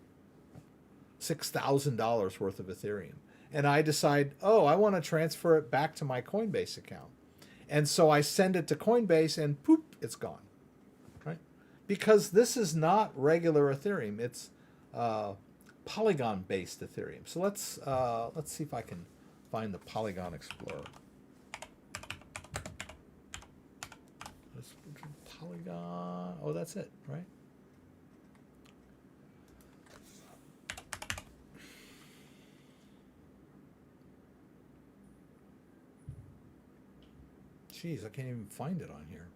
$6,000 worth of Ethereum, and I decide, oh, I want to transfer it back to my Coinbase account. And so I send it to Coinbase and poop, it's gone, right? Because this is not regular Ethereum. It's Polygon-based Ethereum. So let's see if I can find the Polygon Explorer. Polygon, oh, that's it, right? Jeez, I can't even find it on here.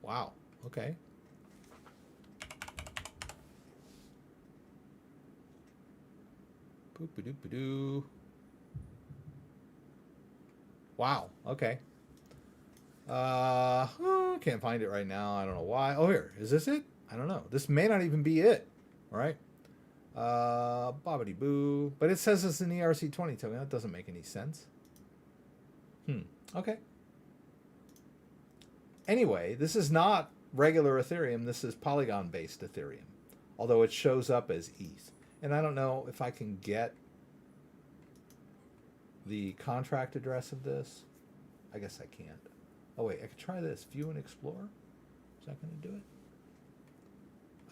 Wow, okay. Boop-a-doop-a-doo. Wow, okay. Can't find it right now. I don't know why. Oh, here. Is this it? I don't know. This may not even be it. All right. Bobbity boo. But it says it's an ERC20 token. That doesn't make any sense. Okay. Anyway, this is not regular Ethereum. This is Polygon-based Ethereum, although it shows up as ETH. And I don't know if I can get the contract address of this. I guess I can't. Oh, wait. I could try this. View and explore. Is that going to do it?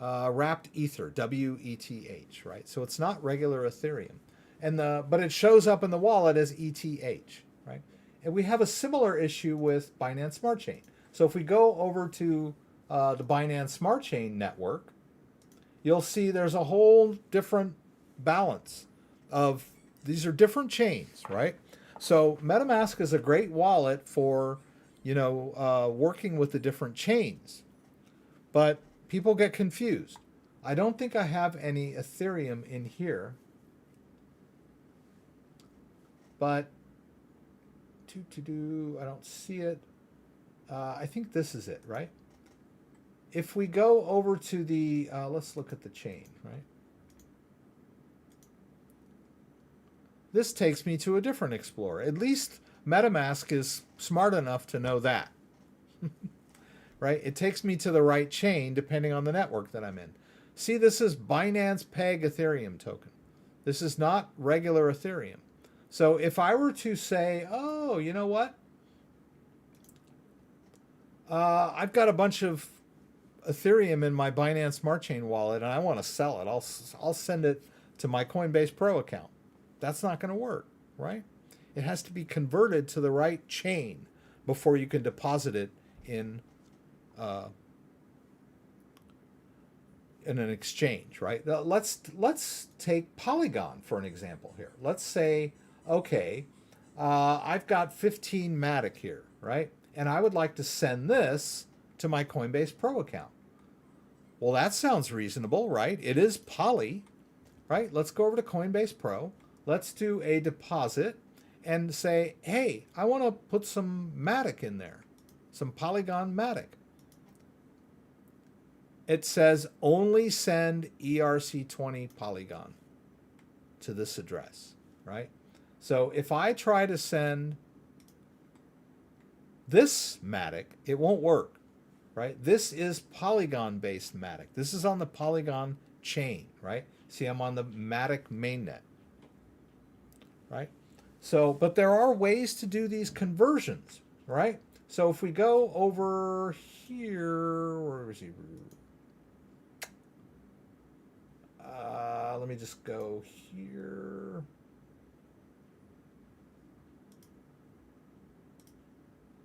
Wrapped Ether, WETH, right? So it's not regular Ethereum, but it shows up in the wallet as ETH, right? And we have a similar issue with Binance Smart Chain. So if we go over to the Binance Smart Chain network, you'll see there's a whole different balance of, these are different chains, right? So MetaMask is a great wallet for, working with the different chains, but people get confused. I don't think I have any Ethereum in here, but I don't see it. I think this is it, right? If we go over to the, let's look at the chain, right? This takes me to a different Explorer. At least MetaMask is smart enough to know that. Right? It takes me to the right chain depending on the network that I'm in. See, this is Binance Peg Ethereum token. This is not regular Ethereum. So if I were to say, oh, you know what? I've got a bunch of Ethereum in my Binance Smart Chain wallet and I want to sell it. I'll send it to my Coinbase Pro account. That's not going to work, right? It has to be converted to the right chain before you can deposit it in an exchange, right? Now, let's take Polygon for an example here. Let's say, okay, I've got 15 Matic here, right? And I would like to send this to my Coinbase Pro account. Well, that sounds reasonable, right? It is Poly, right? Let's go over to Coinbase Pro. Let's do a deposit and say, hey, I want to put some Matic in there, some Polygon Matic. It says only send ERC20 Polygon to this address, right? So if I try to send this Matic, it won't work, right? This is Polygon-based Matic. This is on the Polygon chain, right? See, I'm on the Matic mainnet, right? So, but there are ways to do these conversions, right? So if we go over here, where is he? Let me just go here.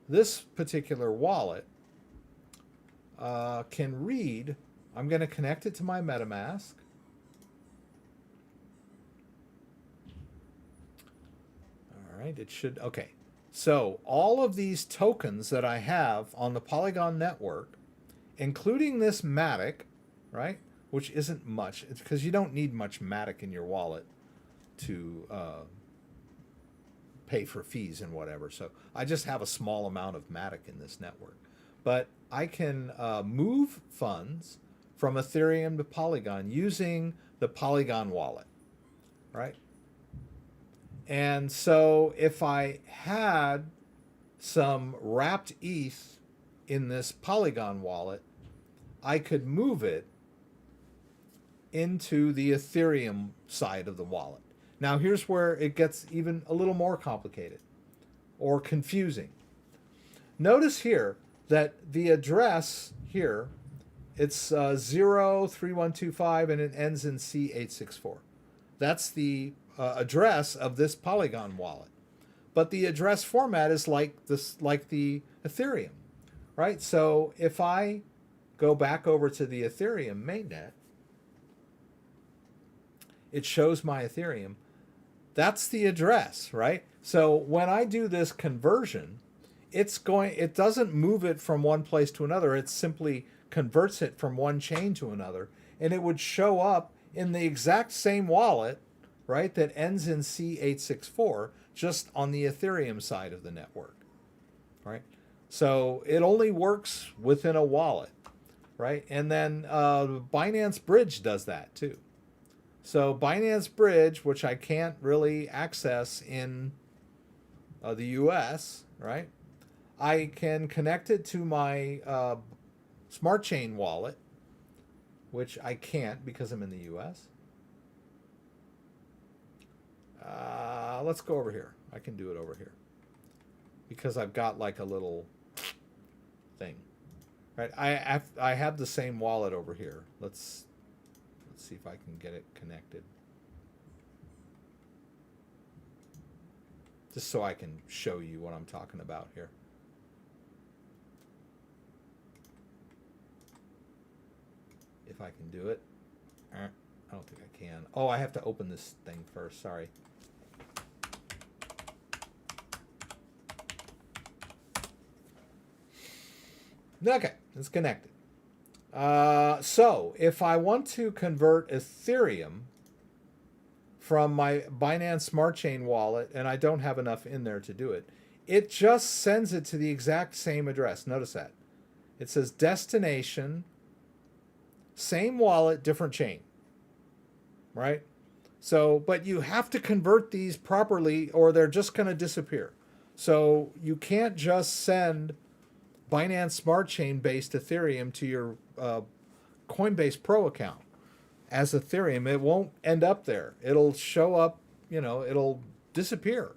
This particular wallet can read. I'm going to connect it to my MetaMask. All right, it should, okay. So all of these tokens that I have on the Polygon network, including this Matic, right, which isn't much, it's because you don't need much Matic in your wallet to pay for fees and whatever. So I just have a small amount of Matic in this network. But I can move funds from Ethereum to Polygon using the Polygon wallet, right? And so if I had some wrapped ETH in this Polygon wallet, I could move it into the Ethereum side of the wallet. Now here's where it gets even a little more complicated or confusing. Notice here that the address here, it's 03125 and it ends in C864. That's the address of this Polygon wallet. But the address format is like this, like the Ethereum, right? So if I go back over to the Ethereum mainnet, it shows my Ethereum. That's the address, right? So when I do this conversion, it doesn't move it from one place to another. It simply converts it from one chain to another. And it would show up in the exact same wallet, right, that ends in C864, just on the Ethereum side of the network, right? So it only works within a wallet, right? And then Binance Bridge does that too. So Binance Bridge, which I can't really access in the US, right? I can connect it to my Smart Chain wallet, which I can't because I'm in the US. Let's go over here. I can do it over here because I've got like a little thing, right? I have the same wallet over here. Let's see if I can get it connected, just so I can show you what I'm talking about here. If I can do it. I don't think I can. Oh, I have to open this thing first. Sorry. Okay, it's connected. So if I want to convert Ethereum from my Binance Smart Chain wallet, and I don't have enough in there to do it, it just sends it to the exact same address. Notice that. It says destination, same wallet, different chain, right? So, but you have to convert these properly or they're just going to disappear. So you can't just send Binance Smart Chain based Ethereum to your Coinbase Pro account as Ethereum. It won't end up there. It'll show up, it'll disappear,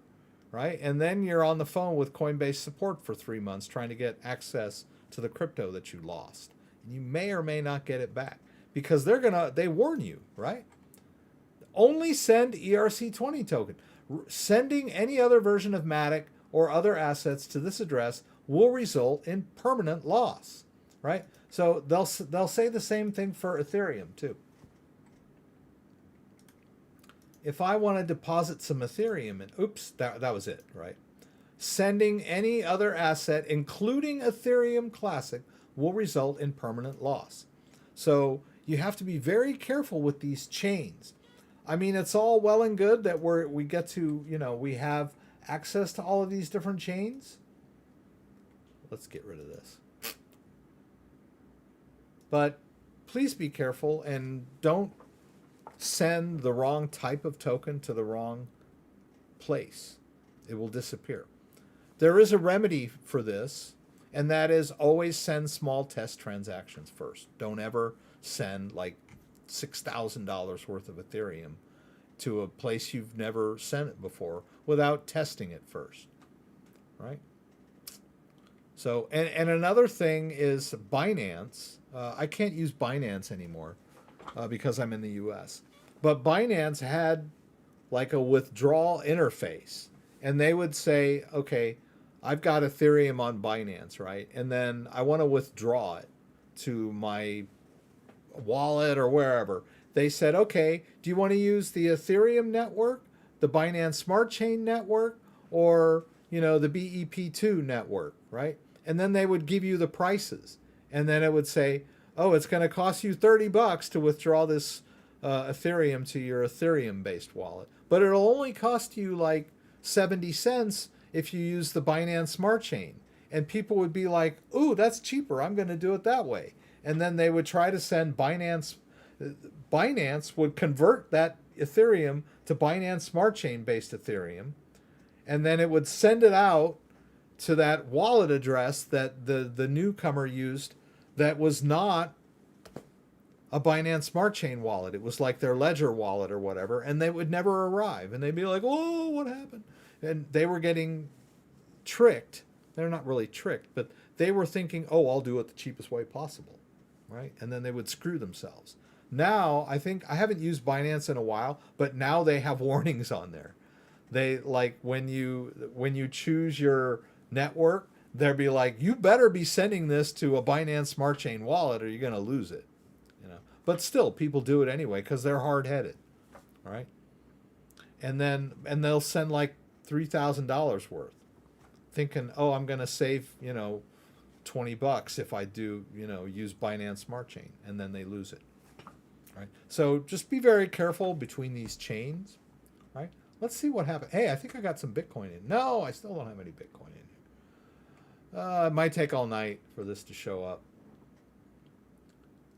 right? And then you're on the phone with Coinbase support for 3 months trying to get access to the crypto that you lost. And you may or may not get it back because they warn you, right? Only send ERC20 token. Sending any other version of Matic or other assets to this address will result in permanent loss, right? So they'll say the same thing for Ethereum too. If I want to deposit some Ethereum, and oops, that was it, right? Sending any other asset, including Ethereum Classic, will result in permanent loss. So you have to be very careful with these chains. I mean, it's all well and good that we get to, we have access to all of these different chains. Let's get rid of this. But please be careful and don't send the wrong type of token to the wrong place. It will disappear. There is a remedy for this, and that is always send small test transactions first. Don't ever send like $6,000 worth of Ethereum to a place you've never sent it before without testing it first, right? So, and another thing is Binance. I can't use Binance anymore because I'm in the US. But Binance had like a withdrawal interface. And they would say, okay, I've got Ethereum on Binance, right? And then I want to withdraw it to my wallet or wherever. They said, okay, do you want to use the Ethereum network, the Binance Smart Chain network, or, you know, the BEP2 network, right? And then they would give you the prices. And then it would say, oh, it's going to cost you $30 to withdraw this Ethereum to your Ethereum-based wallet. But it'll only cost you like 70 cents if you use the Binance Smart Chain. And people would be like, ooh, that's cheaper. I'm going to do it that way. And then they would try to send Binance would convert that Ethereum to Binance Smart Chain based Ethereum. And then it would send it out to that wallet address that the newcomer used that was not a Binance Smart Chain wallet. It was like their Ledger wallet or whatever, and they would never arrive. And they'd be like, oh, what happened? And they were getting tricked. They're not really tricked, but they were thinking, oh, I'll do it the cheapest way possible, right? And then they would screw themselves. Now, I think, I haven't used Binance in a while, but now they have warnings on there. They, like, when you choose your network, they'll be like, you better be sending this to a Binance Smart Chain wallet or you're going to lose it. You know, but still, people do it anyway because they're hard-headed, right? And they'll send like $3,000 worth, thinking, oh, I'm going to save, you know, $20 if I do, you know, use Binance Smart Chain, and then they lose it, right? So just be very careful between these chains, right? Let's see what happens. Hey, I think I got some Bitcoin in. No, I still don't have any Bitcoin in here. It might take all night for this to show up.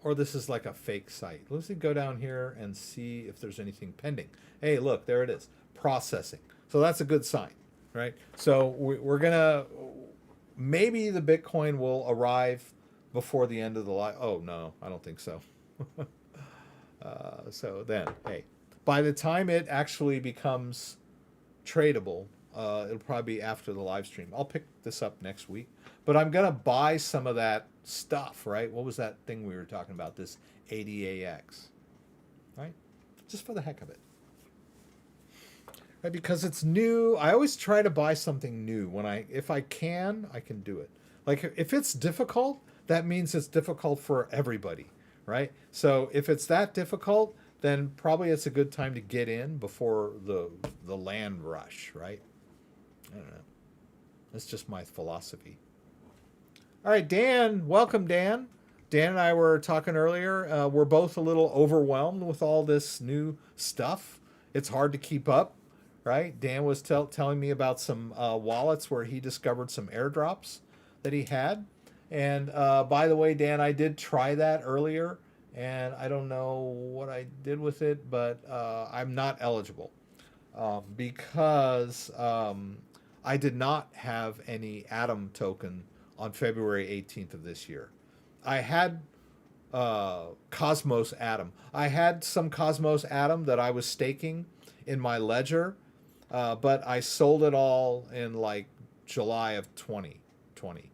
Or this is like a fake site. Let's go down here and see if there's anything pending. Hey, look, there it is. Processing. So that's a good sign, right? So we're going to, maybe the Bitcoin will arrive before the end of the live. Oh, no, I don't think so. So then, hey, by the time it actually becomes tradable, it'll probably be after the live stream. I'll pick this up next week. But I'm going to buy some of that stuff, right? What was that thing we were talking about? This ADAX, right? Just for the heck of it. Right? Because it's new. I always try to buy something new. If I can do it. Like if it's difficult, that means it's difficult for everybody, right? So if it's that difficult, then probably it's a good time to get in before the land rush, right? I don't know. That's just my philosophy. All right, Dan. Welcome, Dan. Dan and I were talking earlier. We're both a little overwhelmed with all this new stuff. It's hard to keep up, right? Dan was telling me about some wallets where he discovered some airdrops that he had. And by the way, Dan, I did try that earlier. And I don't know what I did with it, but I'm not eligible because I did not have any Atom token on February 18th of this year. I had Cosmos Atom. I had some Cosmos Atom that I was staking in my ledger, but I sold it all in like July of 2020.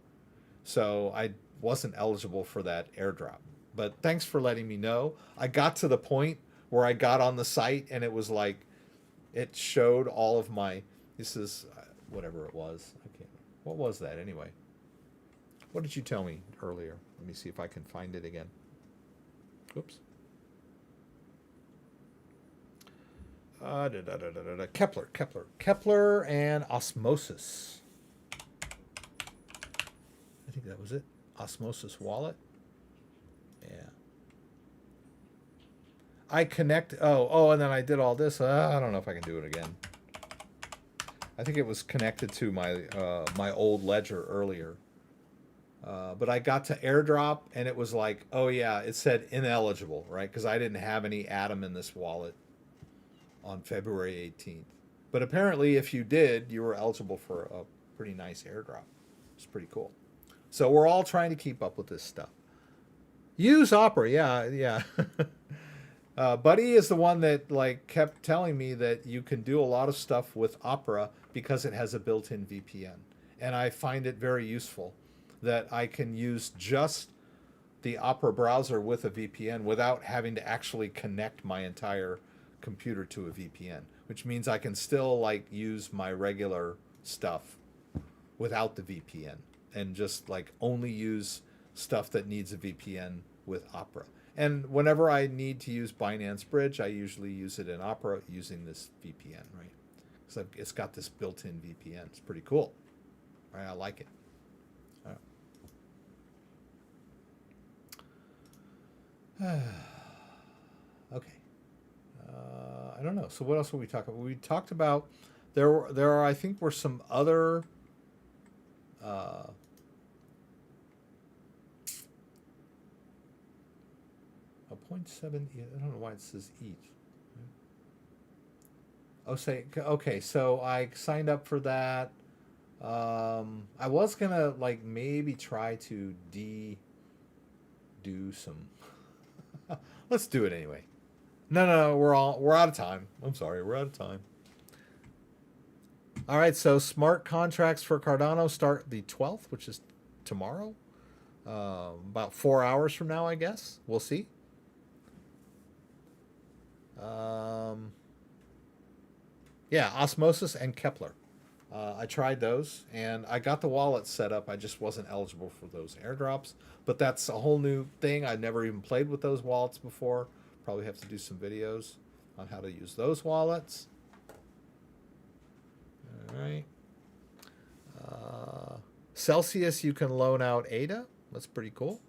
So I wasn't eligible for that airdrop. But thanks for letting me know. I got to the point where I got on the site and it was like, it showed all of my, this is whatever it was. What was that anyway? What did you tell me earlier? Let me see if I can find it again. Oops. Kepler and Osmosis. I think that was it. Osmosis Wallet. Yeah. I connect. And then I did all this. I don't know if I can do it again. I think it was connected to my my old ledger earlier. But I got to airdrop and it was like, oh yeah, it said ineligible, right? Because I didn't have any Atom in this wallet on February 18th. But apparently, if you did, you were eligible for a pretty nice airdrop. It's pretty cool. So we're all trying to keep up with this stuff. Use Opera, yeah. Buddy is the one that like kept telling me that you can do a lot of stuff with Opera because it has a built-in VPN, and I find it very useful that I can use just the Opera browser with a VPN without having to actually connect my entire computer to a VPN, which means I can still like use my regular stuff without the VPN and just like only use stuff that needs a VPN with Opera. And whenever I need to use Binance Bridge, I usually use it in Opera using this VPN, right? So it's got this built-in VPN. It's pretty cool, right? I like it. Okay. I don't know. So what else were we talking about? We talked about there are I think were some other a 0.7. I don't know why it says each. Oh, say okay. So I signed up for that. I was gonna like maybe try to do some. Let's do it anyway. No, we're out of time. I'm sorry, we're out of time. All right, so smart contracts for Cardano start the 12th, which is tomorrow. About 4 hours from now, I guess. We'll see. Yeah, Osmosis and Kepler. I tried those, and I got the wallet set up. I just wasn't eligible for those airdrops. But that's a whole new thing. I never even played with those wallets before. Probably have to do some videos on how to use those wallets. All right. Celsius, you can loan out ADA. That's pretty cool.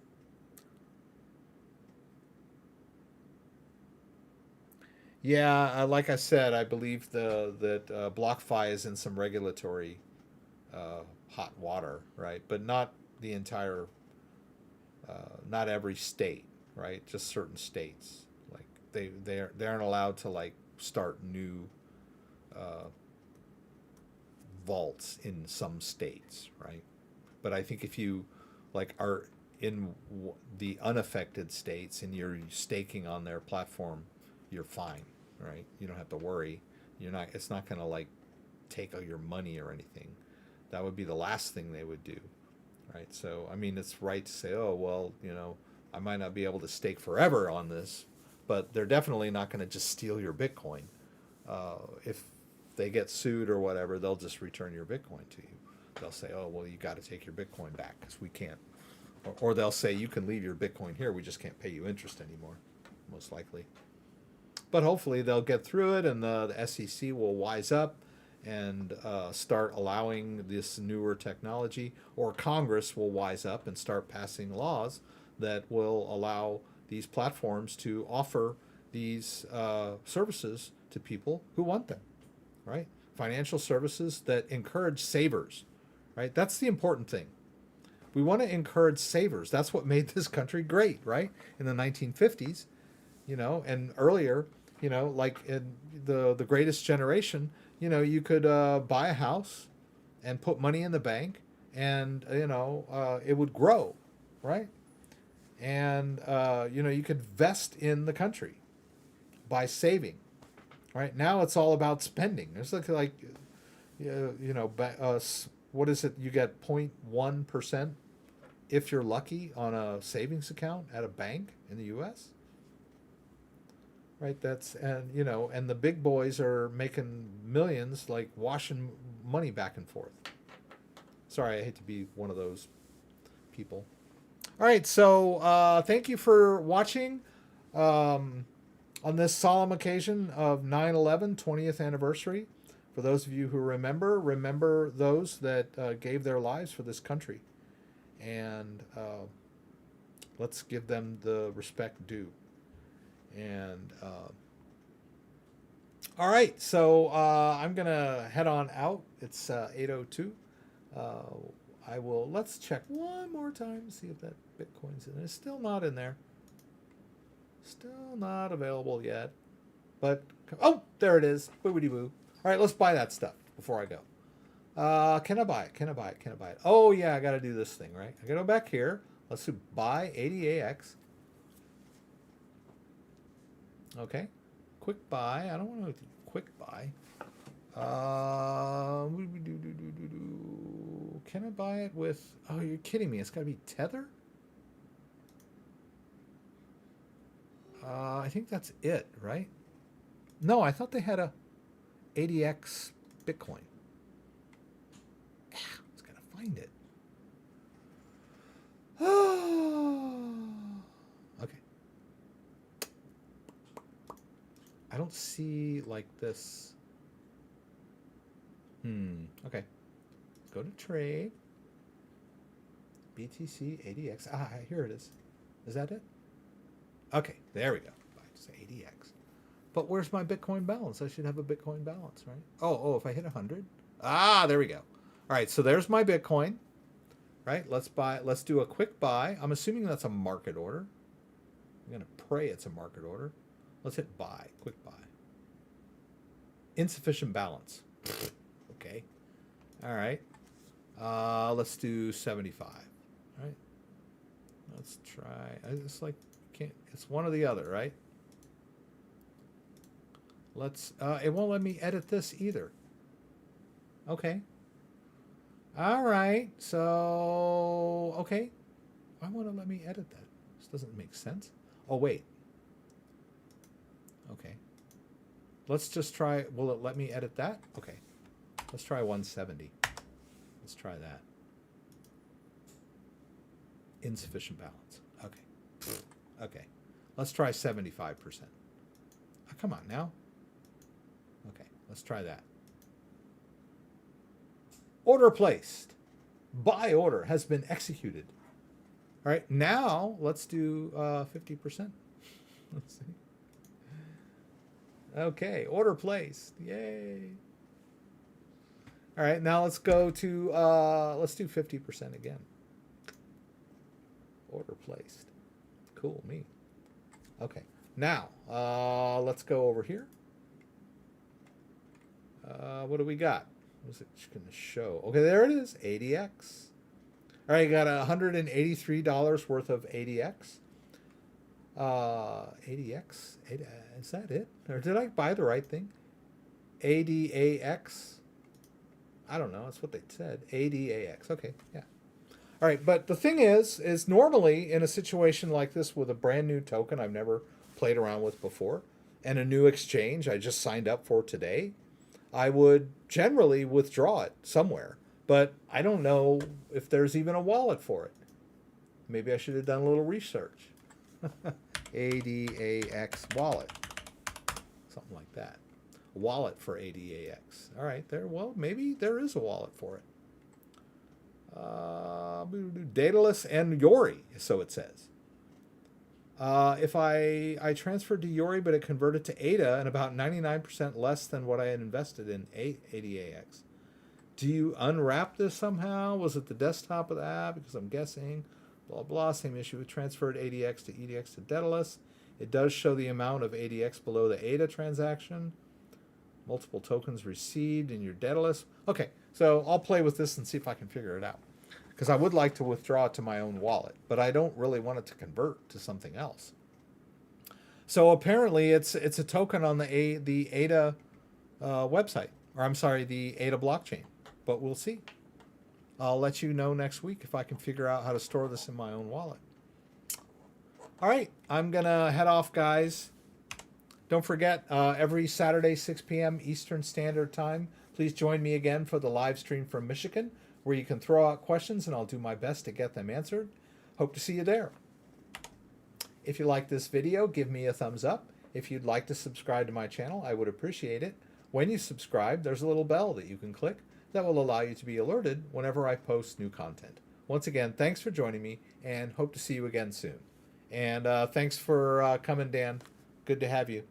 Yeah, like I said, I believe that BlockFi is in some regulatory hot water, right? But not the entire, not every state, right? Just certain states. Like they aren't allowed to like start new vaults in some states, right? But I think if you like are in the unaffected states and you're staking on their platform, you're fine, right? You don't have to worry. You're not. It's not going to like take all your money or anything. That would be the last thing they would do, right? So I mean, it's right to say, oh well, you know, I might not be able to stake forever on this, but they're definitely not going to just steal your Bitcoin. If they get sued or whatever, they'll just return your Bitcoin to you. They'll say, oh well, you got to take your Bitcoin back because we can't, or they'll say you can leave your Bitcoin here. We just can't pay you interest anymore, most likely. But hopefully they'll get through it, and the SEC will wise up and start allowing this newer technology, or Congress will wise up and start passing laws that will allow these platforms to offer these services to people who want them, right? Financial services that encourage savers, right? That's the important thing. We want to encourage savers. That's what made this country great, right? In the 1950s, you know, and earlier, you know, like in the Greatest Generation, you know, you could buy a house and put money in the bank, and you know, it would grow, right? And you know, you could vest in the country by saving. Right now, it's all about spending. There's like you know, what is it? You get 0.1% if you're lucky on a savings account at a bank in the U.S. Right, that's, and you know, and the big boys are making millions, like washing money back and forth. Sorry, I hate to be one of those people. All right, so thank you for watching on this solemn occasion of 9/11, 20th anniversary. For those of you who remember those that gave their lives for this country, and let's give them the respect due. And all right, so I'm gonna head on out. It's 8:02. I will. Let's check one more time to see if that Bitcoin's in. It's still not in there. Still not available yet. But oh, there it is. Boobity boo. All right, let's buy that stuff before I go. Can I buy it? Can I buy it? Can I buy it? Oh yeah, I got to do this thing, right? I got to go back here. Let's do buy ADAX. Okay. Quick buy. I don't want to do quick buy. Can I buy it with... Oh, you're kidding me. It's got to be Tether? I think that's it, right? No, I thought they had a ADX Bitcoin. It's got to find it. Okay. I don't see like this. Okay. Go to trade. BTC ADX. Ah, here it is. Is that it? Okay, there we go. It's ADX. But where's my Bitcoin balance? I should have a Bitcoin balance, right? Oh, if I hit 100. Ah, there we go. All right, so there's my Bitcoin. Right? Let's do a quick buy. I'm assuming that's a market order. I'm going to pray it's a market order. Let's hit buy, quick buy. Insufficient balance. Okay. All right. Let's do 75. All right. Let's try. It's like can't. It's one or the other, right? Let's. It won't let me edit this either. Okay. All right. So okay. Why won't it let me edit that? This doesn't make sense. Oh wait. Okay. Let's just try. Will it let me edit that? Okay. Let's try 170. Let's try that. Insufficient balance. Okay. Okay. Let's try 75%. Oh, come on now. Okay. Let's try that. Order placed. Buy order has been executed. All right. Now let's do 50%. Let's see. Okay. Order placed. Yay. All right, now let's go to, let's do 50% again. Order placed. Cool, me. Okay, now, let's go over here. What do we got? What's it going to show? Okay, there it is, ADX. All right, got $183 worth of ADX. ADX? Is that it? Or did I buy the right thing? ADAX? I don't know. That's what they said. ADAX. Okay, yeah. All right, but the thing is normally in a situation like this with a brand new token I've never played around with before and a new exchange I just signed up for today, I would generally withdraw it somewhere. But I don't know if there's even a wallet for it. Maybe I should have done a little research. ADAX wallet. Something like that. Wallet for ADAX. All right, there. Well, maybe there is a wallet for it. Daedalus and Yori, so it says. If I transferred to Yori, but it converted to ADA and about 99% less than what I had invested in ADAX. Do you unwrap this somehow? Was it the desktop of the app? Because I'm guessing. Blah, blah. Same issue with transferred ADX to EDX to Daedalus. It does show the amount of ADX below the ADA transaction. Multiple tokens received in your Daedalus. Okay, so I'll play with this and see if I can figure it out. Because I would like to withdraw it to my own wallet, but I don't really want it to convert to something else. So apparently it's a token on the ADA website, or I'm sorry, the ADA blockchain. But we'll see. I'll let you know next week if I can figure out how to store this in my own wallet. All right, I'm going to head off, guys. Don't forget, every Saturday, 6 p.m. Eastern Standard Time, please join me again for the live stream from Michigan, where you can throw out questions and I'll do my best to get them answered. Hope to see you there. If you like this video, give me a thumbs up. If you'd like to subscribe to my channel, I would appreciate it. When you subscribe, there's a little bell that you can click that will allow you to be alerted whenever I post new content. Once again, thanks for joining me and hope to see you again soon. And thanks for coming, Dan. Good to have you.